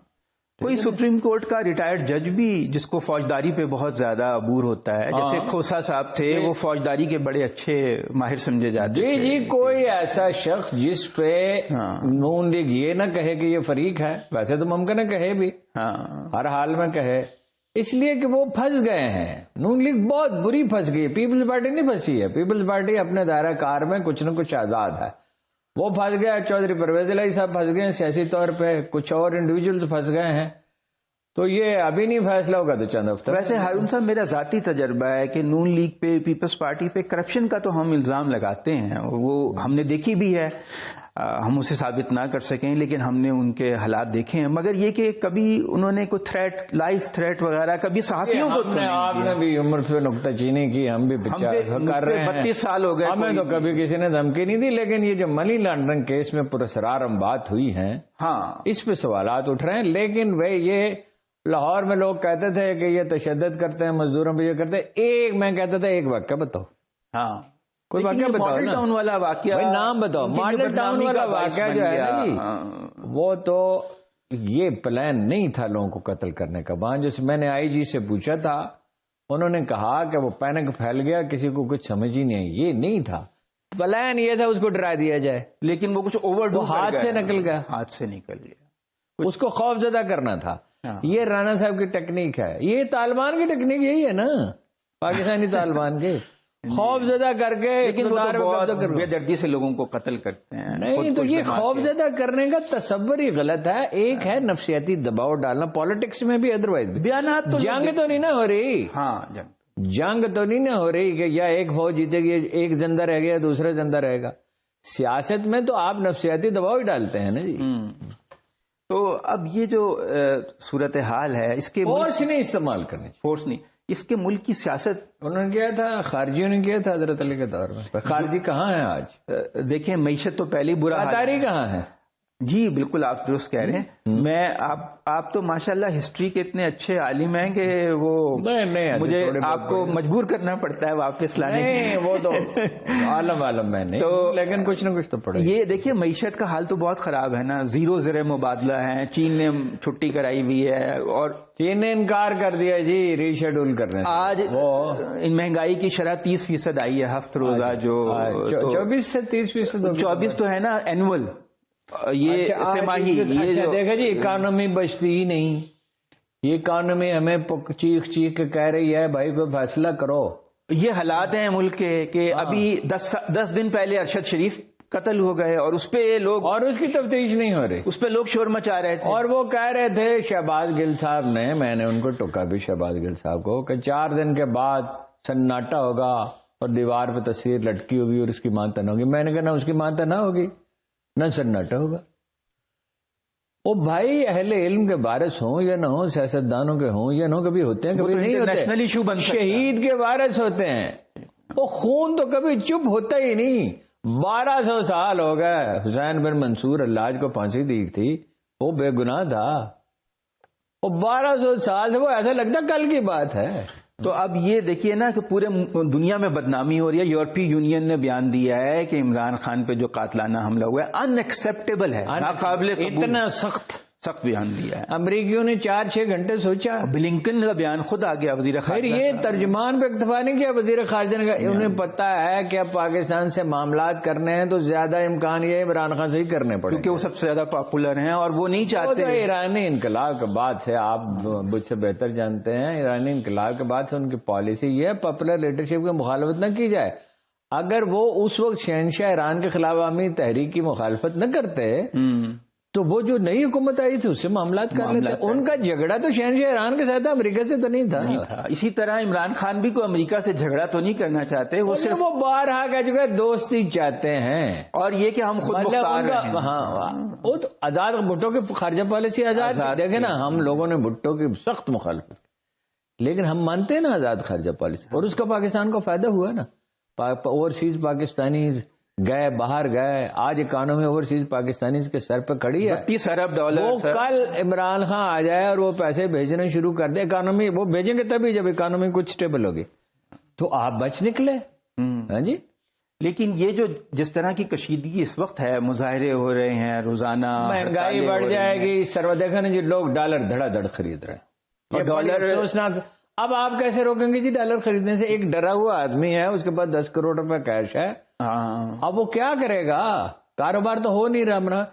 کوئی سپریم کورٹ کا ریٹائرڈ جج بھی جس کو فوجداری پہ بہت زیادہ عبور ہوتا ہے، جیسے کھوسا صاحب تھے، وہ فوجداری کے بڑے اچھے ماہر سمجھے جاتے تھے. جی کوئی ایسا شخص جس پہ نون لیگ یہ نہ کہے کہ یہ فریق ہے، ویسے تو ممکن ہے کہے بھی، ہر حال میں کہے، اس لیے کہ وہ پھنس گئے ہیں. نون لیگ بہت بری پھنس گئی، پیپلز پارٹی نہیں پھنسی ہے. پیپلز پارٹی اپنے دائرہ کار میں کچھ نہ کچھ آزاد ہے. وہ پھنس گیا، چودھری پرویز الہی صاحب پھنس گئے سیاسی طور پہ، کچھ اور انڈیویجول پھنس گئے ہیں. تو یہ ابھی نہیں فیصلہ ہوگا تو چند ہفتہ. ویسے ہارون صاحب میرا ذاتی تجربہ ہے کہ نون لیگ پہ، پیپلز پارٹی پہ کرپشن کا تو ہم الزام لگاتے ہیں، وہ ہم نے دیکھی بھی ہے، ہم اسے ثابت نہ کر سکیں لیکن ہم نے ان کے حالات دیکھے ہیں. مگر یہ کہ کبھی انہوں نے کوئی تھریٹ، لائف تھریٹ وغیرہ کبھی صحافیوں کو آپ نے بھی عمر پہ نقطہ چینی کی، ہم بھی کر رہے ہیں، 32 سال ہو گئے، ہمیں تو کبھی کسی نے دھمکی نہیں دی. لیکن یہ جو منی لانڈرنگ کیس میں پراسرار بات ہوئی ہے، اس پہ سوالات اٹھ رہے ہیں. لیکن وہ یہ لاہور میں لوگ کہتے تھے کہ یہ تشدد کرتے ہیں، مزدوروں پہ یہ کرتے ہیں. ایک میں کہتا تھا ایک واقعہ بتاؤ، کوئی واقعہ بتاؤ، ماڈل ٹاؤن والا واقعہ، نام بتاؤ. ماڈل ٹاؤن والا واقعہ جو ہے نا جی، وہ تو یہ پلان نہیں تھا لوگوں کو قتل کرنے کا. وہاں جیسے میں نے آئی جی سے پوچھا تھا، انہوں نے کہا کہ وہ پینک پھیل گیا، کسی کو کچھ سمجھ ہی نہیں. یہ نہیں تھا پلان، یہ تھا اس کو ڈرا دیا جائے، لیکن وہ کچھ اوور ڈو ہاتھ سے نکل گیا، ہاتھ سے نکل گیا. اس کو خوف زدہ کرنا تھا. یہ رانا صاحب کی ٹیکنیک ہے، یہ طالبان کی ٹیکنیک یہی ہے نا، پاکستانی طالبان کے خوف زدہ کر کے. لیکن بے دردی سے لوگوں کو قتل کرتے ہیں. نہیں تو یہ خوف زدہ کرنے کا تصور ہی غلط ہے. ایک ہے نفسیاتی دباؤ ڈالنا پالیٹکس میں بھی، ادروائز بھی. بیانات جنگ تو نہیں نہ ہو رہی، جنگ تو نہیں نہ ہو رہی کہ یا ایک فوج جیتے گی، ایک زندہ رہ گیا دوسرا زندہ رہے گا. سیاست میں تو آپ نفسیاتی دباؤ ہی ڈالتے ہیں نا جی. تو اب یہ جو صورتحال ہے، اس کے فورس نہیں استعمال کرنی، فورس نہیں، اس کے ملک کی سیاست انہوں نے کیا تھا، خارجیوں نے کیا تھا حضرت علی کے دور میں. خارجی کہاں ہیں آج؟ دیکھیں معیشت تو پہلے ہی برا حال قطاری کہاں ہے؟ جی بالکل آپ درست کہہ رہے ہیں. میں آپ تو ماشاءاللہ ہسٹری کے اتنے اچھے عالم ہیں کہ وہ نہیں مجھے آپ کو مجبور کرنا پڑتا ہے واپس لانے. نہیں وہ تو عالم میں نہیں، لیکن کچھ نہ کچھ تو پڑے. یہ دیکھیے معیشت کا حال تو بہت خراب ہے نا، زیرو زر مبادلہ ہے، چین نے چھٹی کرائی ہوئی ہے اور چین نے انکار کر دیا جی ری شیڈول کرنے سے. آج ان مہنگائی کی شرح 30% آئی ہے ہفت روزہ، جو 24 سے 30%. 24 تو ہے نا اینول، یہ سماہی. اچھا دیکھا جی اکانومی بچتی ہی نہیں. یہ اکانومی ہمیں چیخ چیخ کے کہہ رہی ہے بھائی کوئی فیصلہ کرو. یہ حالات ہیں ملک کے کہ ابھی 10 دن پہلے ارشد شریف قتل ہو گئے اور اس پہ لوگ، اور اس کی تفتیش نہیں ہو رہی، اس پہ لوگ شور مچا رہے تھے. اور وہ کہہ رہے تھے شہباز گل صاحب نے، میں نے ان کو ٹوکا بھی شہباز گل صاحب کو، کہ 4 دن کے بعد سناٹا ہوگا اور دیوار پہ تصویر لٹکی ہوگی اور اس کی مانتا نہ ہوگی. میں نے کہا نہ اس کی مانتا نہ ہوگی نہ سناٹا ہوگا. وہ بھائی اہل علم کے وارث ہوں یا نہ ہوں، سیاستدانوں کے ہوں یا نہ ہوں، کبھی ہوتے ہیں کبھی نہیں انٹرنیشنل ہوتے. ایشو بن سکتا ہے. شہید کے وارث ہوتے ہیں. وہ خون تو کبھی چپ ہوتا ہی نہیں. 1200 سال ہو گئے. حسین بن منصور حلاج کو پھانسی دی تھی، وہ بے گناہ تھا. وہ 1200 سال سے وہ ایسا لگتا کل کی بات ہے. تو اب یہ دیکھیے نا کہ پورے دنیا میں بدنامی ہو رہی ہے. یورپی یونین نے بیان دیا ہے کہ عمران خان پہ جو قاتلانہ حملہ ہوا ہے ان ایکسپٹیبل ہے، ناقابل قبول. اتنا سخت بیان دیا ہے. امریکیوں نے 4-6 گھنٹے سوچا. بلنکن کا بیان خود آ گیا وزیر پھر خارجہ. یہ ترجمان پہ اکتفا نہیں کیا وزیر خارجہ نے. انہیں پتا ہے کہ اب پاکستان سے معاملات کرنے ہیں تو زیادہ امکان یہ عمران خان سے ہی کرنے پڑے، کیونکہ وہ سب سے زیادہ پاپولر ہیں اور وہ نہیں وہ چاہتے. تو ایرانی انقلاب کے بعد سے، آپ مجھ سے بہتر جانتے ہیں، ایرانی انقلاب کے بعد سے ان کی پالیسی یہ ہے پاپولر لیڈرشپ کی مخالفت نہ کی جائے. اگر وہ اس وقت شہنشاہ ایران کے خلاف عوامی تحریک کی مخالفت نہ کرتے تو وہ جو نئی حکومت آئی تھی اس سے معاملات کر لیتے. ان کا جھگڑا تو شہنشاہ ایران کے ساتھ امریکہ سے تو نہیں تھا. اسی طرح عمران خان بھی کوئی امریکہ سے جھگڑا تو نہیں کرنا چاہتے، وہ صرف وہ بارہا کہہ چکے دوستی چاہتے ہیں. اور یہ کہ ہم خود مختار رہیں. ہاں وہ تو آزاد بھٹو کی خارجہ پالیسی آزاد دیکھیں نا، ہم لوگوں نے بھٹو کی سخت مخالفت کی، لیکن ہم مانتے ہیں نا آزاد خارجہ پالیسی، اور اس کا پاکستان کو فائدہ ہوا نا. اوورسیز پاکستانی گئے، باہر گئے. آج اکانومی اوورسیز پاکستانی کے سر پہ کھڑی ہے. 32 ارب ڈالر. وہ کل عمران خان آ جائے اور وہ پیسے بھیجنے شروع کر دے، اکانومی وہ بھیجیں گے تبھی جب اکانومی کچھ سٹیبل ہوگی. تو آپ بچ نکلے. ہاں جی. لیکن یہ جو جس طرح کی کشیدگی اس وقت ہے، مظاہرے ہو رہے ہیں روزانہ، مہنگائی بڑھ جائے گی. سرو دیکھا نا جی لوگ ڈالر دھڑا دھڑ خرید رہے ہیں. اور ڈالر اب آپ کیسے روکیں گے جی ڈالر خریدنے سے؟ ایک ڈرا ہوا آدمی ہے، اس کے پاس 10 کروڑ روپے کیش ہے. اب وہ کیا کرے گا؟ کاروبار تو ہو نہیں رہا. ہمارا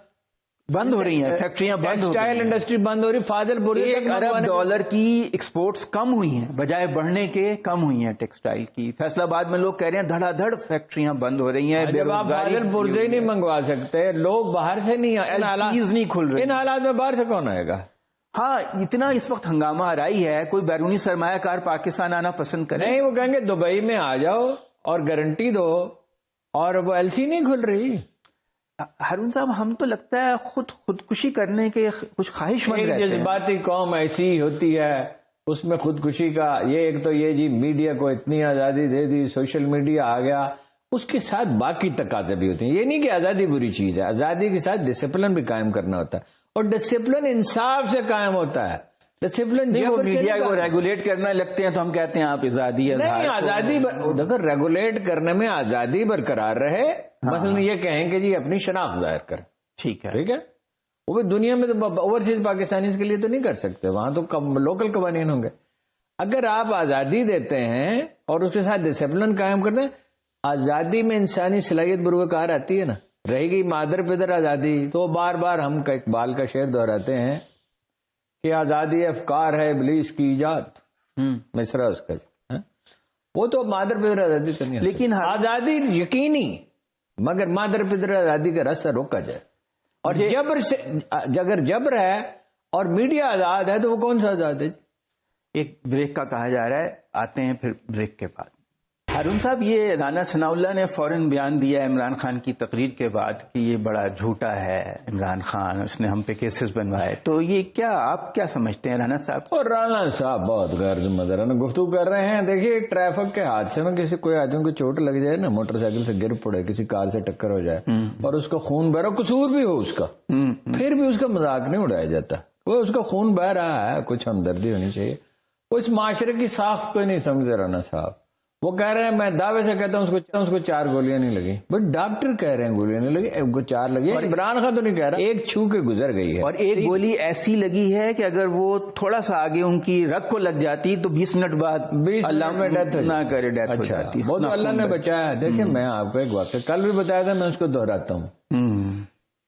بند ہو رہی ہیں، فیکٹریاں بند ہو رہی ہیں، ٹیکسٹائل انڈسٹری بند ہو رہی. فاضل پور 1 ارب ڈالر کی ایکسپورٹس کم ہوئی ہیں، بجائے بڑھنے کے کم ہوئی ہیں ٹیکسٹائل کی. فیصل آباد میں لوگ کہہ رہے ہیں دھڑا دھڑ فیکٹریاں بند ہو رہی ہیں. جب آپ فاضل پرزے ہی نہیں منگوا سکتے، لوگ باہر سے نہیں، نہیں کھل رہے، ان حالات میں باہر سے کون آئے گا؟ ہاں اتنا اس وقت ہنگامہ آ رہی ہے، کوئی بیرونی سرمایہ کار پاکستان آنا پسند کرے نہیں. وہ کہیں گے دبئی میں آ جاؤ اور گارنٹی دو، اور وہ ایل سی نہیں کھل رہی. ہارون صاحب ہم تو لگتا ہے خودکشی کرنے کے کچھ خواہش مند رہتے ہیں. جذباتی قوم ایسی ہوتی ہے، اس میں خودکشی کا یہ ایک تو یہ جی میڈیا کو اتنی آزادی دے دی، سوشل میڈیا آ گیا، اس کے ساتھ باقی تقاضے بھی ہوتے ہیں. یہ نہیں کہ آزادی بری چیز ہے، آزادی کے ساتھ ڈسپلن بھی قائم کرنا ہوتا ہے، اور ڈسپلن انصاف سے قائم ہوتا ہے. ڈسپلن میڈیا کو ریگولیٹ کرنا لگتے ہیں تو ہم کہتے ہیں آپ آزادی نہیں. آزادی دیکھو ریگولیٹ کرنے میں آزادی برقرار رہے. مثلا یہ کہیں کہ جی اپنی شناخت ظاہر کریں، ٹھیک ہے، ٹھیک ہے. وہ دنیا میں تو اوورسیز پاکستانیز کے لیے تو نہیں کر سکتے، وہاں تو لوکل قوانین ہوں گے. اگر آپ آزادی دیتے ہیں اور اس کے ساتھ ڈسپلن قائم کرتے ہیں، آزادی میں انسانی صلاحیت بروکار آتی ہے نا. رہے گی مادر پدر آزادی تو بار بار ہم کا اقبال کا شعر دہراتے ہیں کہ آزادی افکار ہے ابلیس کی ایجاد، مصرع اس کا. وہ تو مادر پدر آزادی تو نہیں، لیکن آزادی یقینی، مگر مادر پدر آزادی کا راستہ روکا جائے. اور جبر سے، اگر جبر ہے اور میڈیا آزاد ہے تو وہ کون سا آزاد ہے؟ ایک بریک کا کہا جا رہا ہے، آتے ہیں پھر بریک کے بعد. ہارون صاحب، یہ رانا ثناء اللہ نے فوراً بیان دیا عمران خان کی تقریر کے بعد کہ یہ بڑا جھوٹا ہے عمران خان، اس نے ہم پہ کیسز بنوائے، تو یہ کیا آپ کیا سمجھتے ہیں رانا صاحب؟ اور رانا صاحب بہت غیر ذمہ دارانہ گفتگو کر رہے ہیں. دیکھیے ایک ٹریفک کے حادثے میں کسی کوئی آدمی کو چوٹ لگ جائے نا، موٹر سائیکل سے گر پڑے، کسی کار سے ٹکر ہو جائے اور اس کا خون بہ رہا، قصور بھی ہو اس کا، پھر بھی اس کا مذاق نہیں اڑایا جاتا. وہ اس کا خون بہ رہا ہے، کچھ ہمدردی ہونی چاہیے. وہ اس معاشرے کی ساخت کو نہیں سمجھے رانا صاحب. وہ کہہ رہے ہیں، میں دعوے سے کہتا ہوں اس کو 4 گولیاں نہیں لگی، بٹ ڈاکٹر کہہ رہے ہیں گولیاں نہیں لگی، ان کو 4 لگی. اور عمران خان تو نہیں کہہ رہا، ایک چھو کے گزر گئی ہے. اور ایک گولی ایسی لگی ہے کہ اگر وہ تھوڑا سا آگے ان کی رگ کو لگ جاتی تو 20 منٹ بعد اللہ میں ڈیتھ نہ کرے ڈیتھ ہو جاتی. وہ تو اللہ نے بچایا. دیکھیں میں آپ کو ایک واقعہ کل بھی بتایا تھا، میں اس کو دہراتا ہوں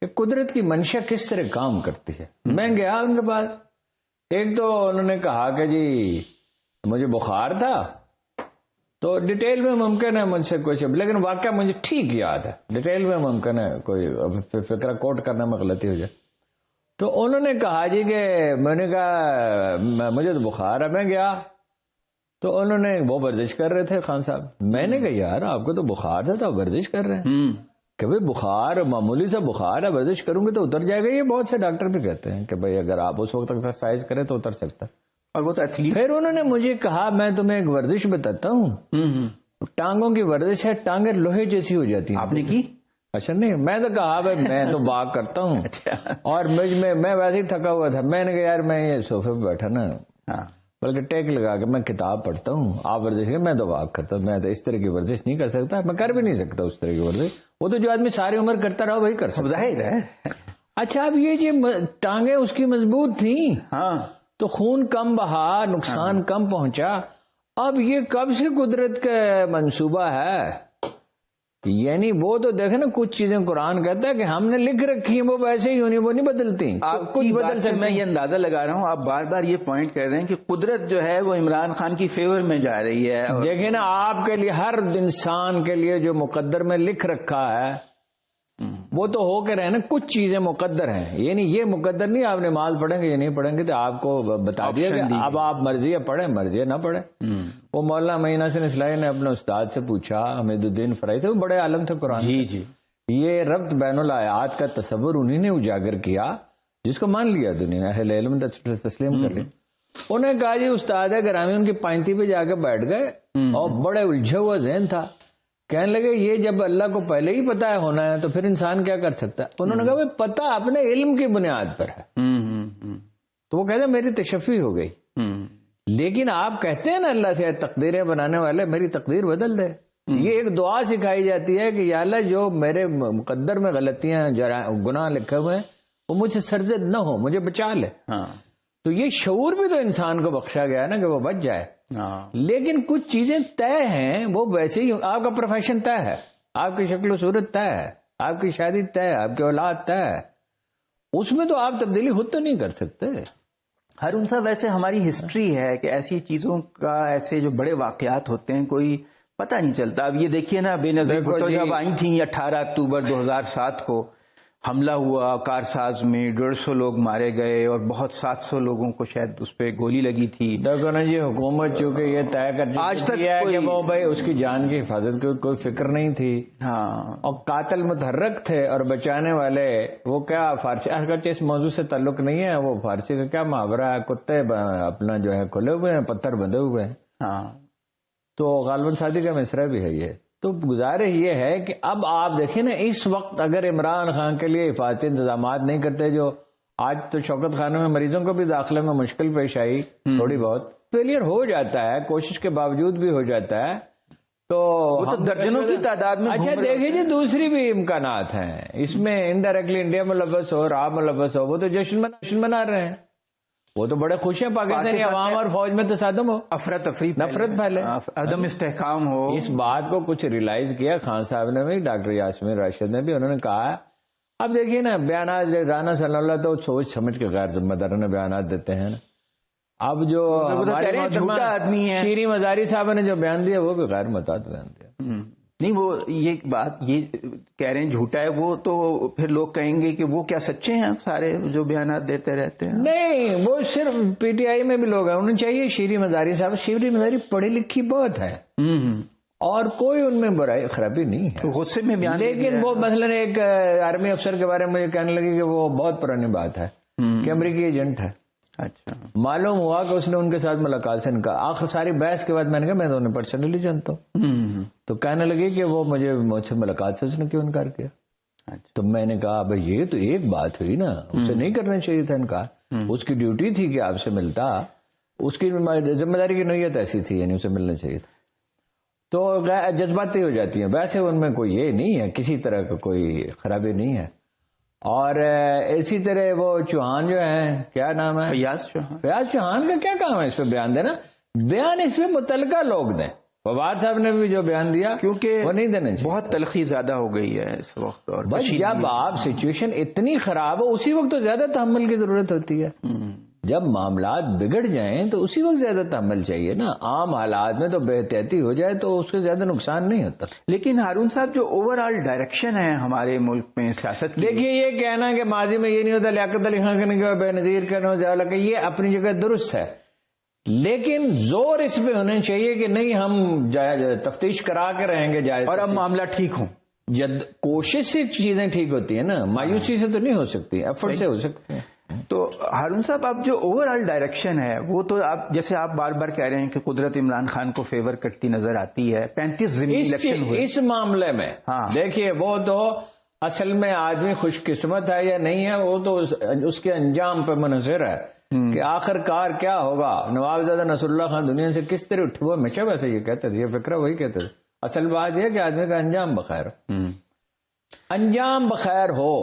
کہ قدرت کی منشا کس طرح کام کرتی ہے. میں گیا ان کے پاس، ایک تو انہوں نے کہا کہ جی مجھے بخار تھا، تو ڈیٹیل میں ممکن ہے مجھ سے کچھ، لیکن واقعہ مجھے ٹھیک یاد ہے، ڈیٹیل میں ممکن ہے کوئی فکرہ کوٹ کرنے میں غلطی ہو جائے. تو انہوں نے کہا جی کہ میں نے کہا مجھے تو بخار ہے. میں گیا تو انہوں نے وہ ورزش کر رہے تھے خان صاحب. میں نے کہا یار آپ کو تو بخار تھا تو ورزش کر رہے ہیں کہ بھائی بخار معمولی سا بخار ہے، ورزش کروں گے تو اتر جائے گا. یہ بہت سے ڈاکٹر بھی کہتے ہیں کہ بھائی اگر آپ اس وقت ایکسرسائز کریں تو اتر سکتا ہے. اور وہ تو ایتھلیٹ. پھر انہوں نے مجھے کہا میں تمہیں ایک ورزش بتاتا ہوں، ٹانگوں کی ورزش ہے، ٹانگیں لوہے جیسی ہو جاتی ہیں. آپ نے کی؟ اچھا نہیں، میں تو کہا بھائی میں تو واک کرتا ہوں اور میں ویسے ہی تھکا ہوا تھا. میں نے کہا یار میں یہ صوفے پہ بیٹھا نا، بلکہ ٹیک لگا کے میں کتاب پڑھتا ہوں، آپ ورزش کریں، میں تو واک کرتا ہوں. میں تو اس طرح کی ورزش نہیں کر سکتا، میں کر بھی نہیں سکتا اس طرح کی ورزش. وہ تو جو آدمی ساری عمر کرتا رہا وہی کر سکتا. ظاہر ہے. اچھا اب یہ جو ٹانگیں اس کی مضبوط تھیں، ہاں، تو خون کم بہا، نقصان کم پہنچا. اب یہ کب سے قدرت کا منصوبہ ہے؟ یعنی وہ تو دیکھیں نا، کچھ چیزیں قرآن کہتا ہے کہ ہم نے لکھ رکھی ہیں، وہ ویسے ہی ہونی، وہ نہیں بدلتی. آپ کچھ بدل سکتے. میں یہ اندازہ لگا رہا ہوں، آپ بار بار یہ پوائنٹ کر رہے ہیں کہ قدرت جو ہے وہ عمران خان کی فیور میں جا رہی ہے. دیکھیں نا، آپ کے لیے، ہر انسان کے لیے جو مقدر میں لکھ رکھا ہے وہ تو ہو کے رہے نا. کچھ چیزیں مقدر ہیں، یعنی یہ مقدر نہیں آپ نماز پڑھیں گے یا نہیں پڑھیں گے تو آپ کو بتا دیا کہ اب آپ مرضی ہے پڑھیں، مرضی ہے نہ پڑھیں. وہ مولانا معین حسن اصلاحی نے اپنے استاد سے پوچھا، حمید الدین فرائی تھے، وہ بڑے عالم تھے قرآن. جی یہ ربط بین الآیات کا تصور انہی نے اجاگر کیا جس کو مان لیا دنیا اہل علم تسلیم کر لیا. انہوں نے کہا جی استاد گرامی ان کی پائنتی پہ جا کے بیٹھ گئے اور بڑے الجھا ہوا ذہن تھا. کہنے لگے یہ جب اللہ کو پہلے ہی پتا ہے ہونا ہے تو پھر انسان کیا کر سکتا ہے؟ انہوں نے کہا بھائی پتہ اپنے علم کی بنیاد پر ہے. تو وہ کہتے ہیں میری تشفی ہو گئی. لیکن آپ کہتے ہیں نا اللہ سے تقدیریں بنانے والے میری تقدیر بدل دے. یہ ایک دعا سکھائی جاتی ہے کہ یا اللہ جو میرے مقدر میں غلطیاں گناہ لکھے ہوئے ہیں وہ مجھ سے سرزد نہ ہو، مجھے بچا لے. تو یہ شعور بھی تو انسان کو بخشا گیا ہے نا کہ وہ بچ جائے. لیکن کچھ چیزیں طے ہیں، وہ ویسے ہی. آپ کا پروفیشن طے ہے، آپ کی شکل و صورت طے ہے، آپ کی شادی طے ہے، آپ کی اولاد طے ہے، اس میں تو آپ تبدیلی خود تو نہیں کر سکتے. ہارون صاحب، ویسے ہماری ہسٹری ہے کہ ایسی چیزوں کا، ایسے جو بڑے واقعات ہوتے ہیں کوئی پتہ نہیں چلتا. اب یہ دیکھیے نا، بے نظیر بھٹو جب آئی تھیں 18 اکتوبر 2007 کو حملہ ہوا کارساز میں، 150 لوگ مارے گئے اور بہت 700 لوگوں کو شاید اس پہ گولی لگی تھی. دیکھو نا جی، حکومت چونکہ یہ طے کر آج تک ہے کہ وہ بھائی اس کی جان کی حفاظت کی کوئی فکر نہیں تھی. اور قاتل متحرک تھے اور بچانے والے وہ کیا فارسی، اگرچہ اس موضوع سے تعلق نہیں ہے، وہ فارسی کا کیا محاورہ ہے، کتے اپنا جو ہے کھلے ہوئے ہیں، پتھر بندھے ہوئے ہیں. تو غالباً سادی کا مصرع بھی ہے یہ. تو گزارش یہ ہے کہ اب آپ دیکھیں نا، اس وقت اگر عمران خان کے لیے حفاظتی انتظامات نہیں کرتے، جو آج تو شوکت خانے میں مریضوں کو بھی داخلے میں مشکل پیش آئی تھوڑی بہت، فیلئر ہو جاتا ہے، کوشش کے باوجود بھی ہو جاتا ہے. تو درجنوں کی تعداد میں. اچھا دیکھیے جی، دوسری بھی امکانات ہیں اس میں. انڈائریکٹلی انڈیا ملوث ہو، آپ ملوث ہو، وہ تو جشن منا رہے ہیں، وہ تو بڑے خوش ہیں پاکستانی عوام اور فوج میں تصادم ہو، افراتفری، نفرت پھیلے، عدم استحکام ہو. اس بات کو کچھ ریلائز کیا خان صاحب نے بھی، ڈاکٹر یاسمین راشد نے بھی. انہوں نے کہا اب دیکھیے نا، بیانات رانا صلی اللہ علیہ تو سوچ سمجھ کے غیر ذمہ دارانہ بیانات دیتے ہیں نا. اب جو جھوٹا آدمی ہے شیریں مزاری صاحب نے جو بیان دیا وہ بھی غیر متعدد بیان دیا. نہیں، وہ یہ بات یہ کہہ رہے ہیں جھوٹا ہے، وہ تو پھر لوگ کہیں گے کہ وہ کیا سچے ہیں سارے جو بیانات دیتے رہتے ہیں. نہیں، وہ صرف پی ٹی آئی میں بھی لوگ ہیں، انہیں چاہیے شیریں مزاری صاحب، شیریں مزاری پڑھی لکھی بہت ہے، اور کوئی ان میں برائی خرابی نہیں ہے، غصے میں بیان لیکن وہ مثلا ایک آرمی افسر کے بارے میں مجھے کہنے لگے کہ وہ بہت پرانی بات ہے کہ امریکی ایجنٹ ہے. اچھا، معلوم ہوا کہ اس نے ان کے ساتھ ملاقات سے انکار. آخر ساری بحث کے بعد میں نے کہا میں تو انہیں پرسنلی جانتا ہوں. تو کہنے لگے کہ وہ مجھ سے ملاقات سے اس نے کیوں انکار کیا. تو میں نے کہا بھائی یہ تو ایک بات ہوئی نا، اسے نہیں کرنا چاہیے تھا انکار. اس کی ڈیوٹی تھی کہ آپ سے ملتا، اس کی ذمہ داری کی نوعیت ایسی تھی، یعنی اسے ملنا چاہیے تھا. تو جذباتی ہو جاتی ہیں. ویسے ان میں کوئی یہ نہیں ہے، کسی طرح کا کوئی خرابی نہیں ہے. اور اسی طرح وہ چوہان جو ہیں، کیا نام ہے، فیاض چوہان کا کیا کام ہے اس پہ بیان دینا؟ بیان اس پہ متعلقہ لوگ دیں. فواد صاحب نے بھی جو بیان دیا کیونکہ وہ نہیں دینا چاہیے. بہت تلخی زیادہ ہو گئی ہے اس وقت، اور بس جب آپ سچویشن اتنی خراب ہو اسی وقت تو زیادہ تحمل کی ضرورت ہوتی ہے. جب معاملات بگڑ جائیں تو اسی وقت زیادہ تحمل چاہیے نا. عام حالات میں تو بے احتیاطی ہو جائے تو اس سے زیادہ نقصان نہیں ہوتا. لیکن ہارون صاحب جو اوور آل ڈائریکشن ہے ہمارے ملک میں سیاست کی، دیکھیے یہ کہنا کہ ماضی میں یہ نہیں ہوتا لیاقت علی خان کا نہیں بے نظیر کا یہ اپنی جگہ درست ہے، لیکن زور اس پہ ہونا چاہیے کہ نہیں ہم تفتیش کرا کے رہیں گے جائز، اور اب معاملہ ٹھیک ہوں. کوشش سے چیزیں ٹھیک ہوتی ہیں نا، مایوسی سے تو نہیں ہو سکتی، ایفرٹ سے ہو سکتی ہیں. تو ہارون صاحب اب جو اوور آل ڈائریکشن ہے وہ تو آپ جیسے آپ بار بار کہہ رہے ہیں کہ قدرت عمران خان کو فیور کرتی نظر آتی ہے. 35 ضمنی الیکشن ہوئے اس معاملے میں. دیکھیے وہ تو اصل میں آدمی خوش قسمت ہے یا نہیں ہے وہ تو اس کے انجام پہ منحصر ہے کہ آخر کار کیا ہوگا. نوابزادہ نصر اللہ خان دنیا سے کس طرح اٹھے، وہ ہمیشہ ویسے یہ کہتے تھے، یہ فکرہ وہی کہتے تھے. اصل بات یہ کہ آدمی کا انجام بخیر ہو، انجام بخیر ہو.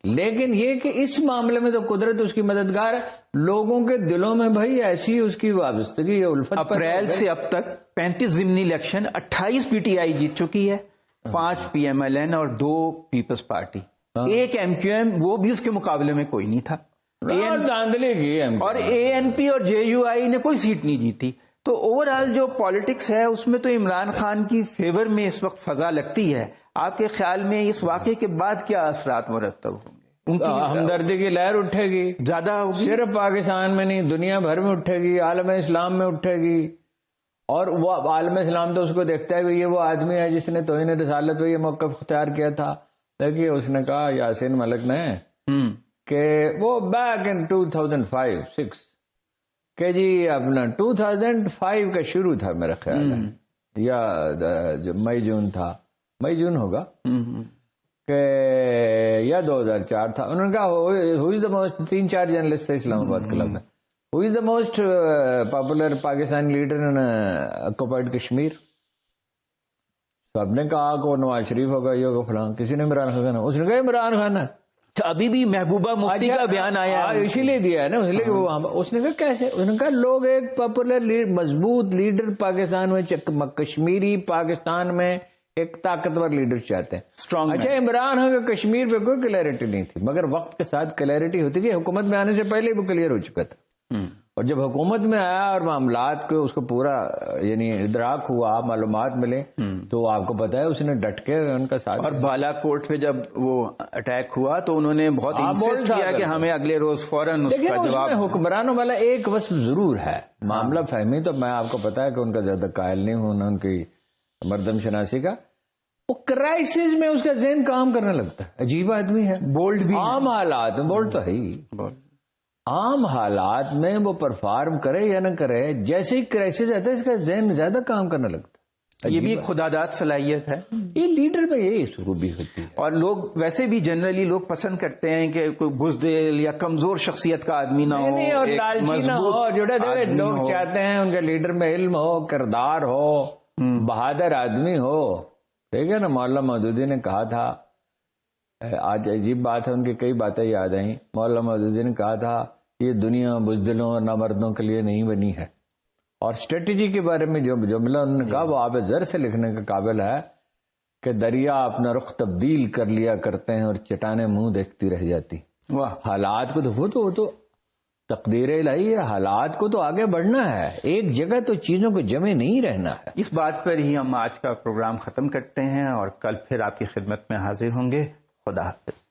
لیکن یہ کہ اس معاملے میں تو قدرت اس کی مددگار ہے. لوگوں کے دلوں میں بھائی ایسی اس کی وابستگی ہے، الفت. اپریل سے اب تک 35 ضمنی الیکشن، 28 پی ٹی آئی جیت چکی ہے، 5 پی ایم ایل این اور 2 People's Party, 1 M Q M, وہ بھی اس کے مقابلے میں کوئی نہیں تھا. اور اے این پی اور جے یو آئی نے کوئی سیٹ نہیں جیتی. تو اوور آل جو پالیٹکس ہے اس میں تو عمران خان کی فیور میں اس وقت فضا لگتی ہے. آپ کے خیال میں اس واقعے کے بعد کیا اثرات مرتب ہوں گے؟ ان کی ہمدردی کی لہر اٹھے گی، زیادہ ہوگی، صرف پاکستان میں نہیں دنیا بھر میں اٹھے گی، عالم اسلام میں اٹھے گی. اور وہ عالم اسلام تو اس کو دیکھتا ہے کہ یہ وہ آدمی ہے جس نے توہین رسالت پہ یہ موقف اختیار کیا تھا. دیکھیے اس نے کہا یاسین ملک نے کہ وہ بیک ان 2005-06 کہ جی اپنا 2005 کا شروع تھا میرا خیال ہے، یا مئی جون تھا، مئی جون ہوگا کہ یا 2004 تھا. انہوں نے کہا ہو از دا موسٹ، 3-4 جرنلسٹ تھے اسلام آباد کلب میں، who is the most popular Pakistani leader in occupied Kashmir. سب نے کہا کہ نواز شریف ہوگا، یہ ہوگا فلاں. کسی نے عمران خان، اس نے کہا عمران خان ہے. ابھی بھی محبوبہ مفتی کا بیان آیا ہے، اسی لیے دیا ہے نا، اس لیے اس نے کہا کیسے، اس نے کہا لوگ ایک پاپولر مضبوط لیڈر پاکستان میں، کشمیری پاکستان میں ایک طاقتور لیڈر چاہتے ہیں. اچھا عمران خان کا کشمیر پہ کوئی کلیئرٹی نہیں تھی، مگر وقت کے ساتھ کلیئرٹی ہوتی کہ حکومت میں آنے سے پہلے وہ کلیئر ہو چکا تھا. اور جب حکومت میں آیا اور معاملات کو اس کو پورا یعنی ادراک ہوا، معلومات ملے، تو آپ کو پتا ہے اس نے ڈٹ کے ان کا ساتھ. اور بالا کوٹ پہ جب وہ اٹیک ہوا تو انہوں نے بہت انسسٹ کیا کہ ہمیں اگلے روز فوراً اس کا جواب. حکمرانوں والا ایک وصف ضرور ہے، معاملہ فہمی تو میں آپ کو پتا ہے کہ ان کا زیادہ قائل نہیں ہوں، ان کی مردم شناسی کا. وہ کرائسس میں اس کا ذہن کام کرنے لگتا ہے. عجیب آدمی ہے، بولڈ بھی، عام حالات میں بولڈ تو ہے ہی، عام حالات میں وہ پرفارم کرے یا نہ کرے، جیسے ہی کرائسس آتا ہے اس کا ذہن زیادہ کام کرنے لگتا ہے. یہ بھی ایک خداداد صلاحیت ہے، یہ لیڈر میں یہی خوبی ہوتی ہے. اور لوگ ویسے بھی جنرلی لوگ پسند کرتے ہیں کہ کوئی بزدل یا کمزور شخصیت کا آدمی نہ ہو، اور لالچی نہ ہو. جڑے لوگ چاہتے ہیں ان کے لیڈر میں علم ہو، کردار ہو، بہادر آدمی ہو. ٹھیک ہے نا، مولانا مودودی نے کہا تھا، آج عجیب بات ہے، ان کی کئی باتیں یاد آئیں. مولانا مودودی نے کہا تھا یہ دنیا بزدلوں اور نامردوں کے لیے نہیں بنی ہے. اور اسٹریٹجی کے بارے میں جو جملہ انہوں نے کہا وہ آب زر سے لکھنے کے قابل ہے کہ دریا اپنا رخ تبدیل کر لیا کرتے ہیں اور چٹانیں منہ دیکھتی رہ جاتی. حالات کو تو وہ تو تقدیر الہی ہے، حالات کو تو آگے بڑھنا ہے، ایک جگہ تو چیزوں کو جمے نہیں رہنا ہے. اس بات پر ہی ہم آج کا پروگرام ختم کرتے ہیں اور کل پھر آپ کی خدمت میں حاضر ہوں گے. خدا حافظ.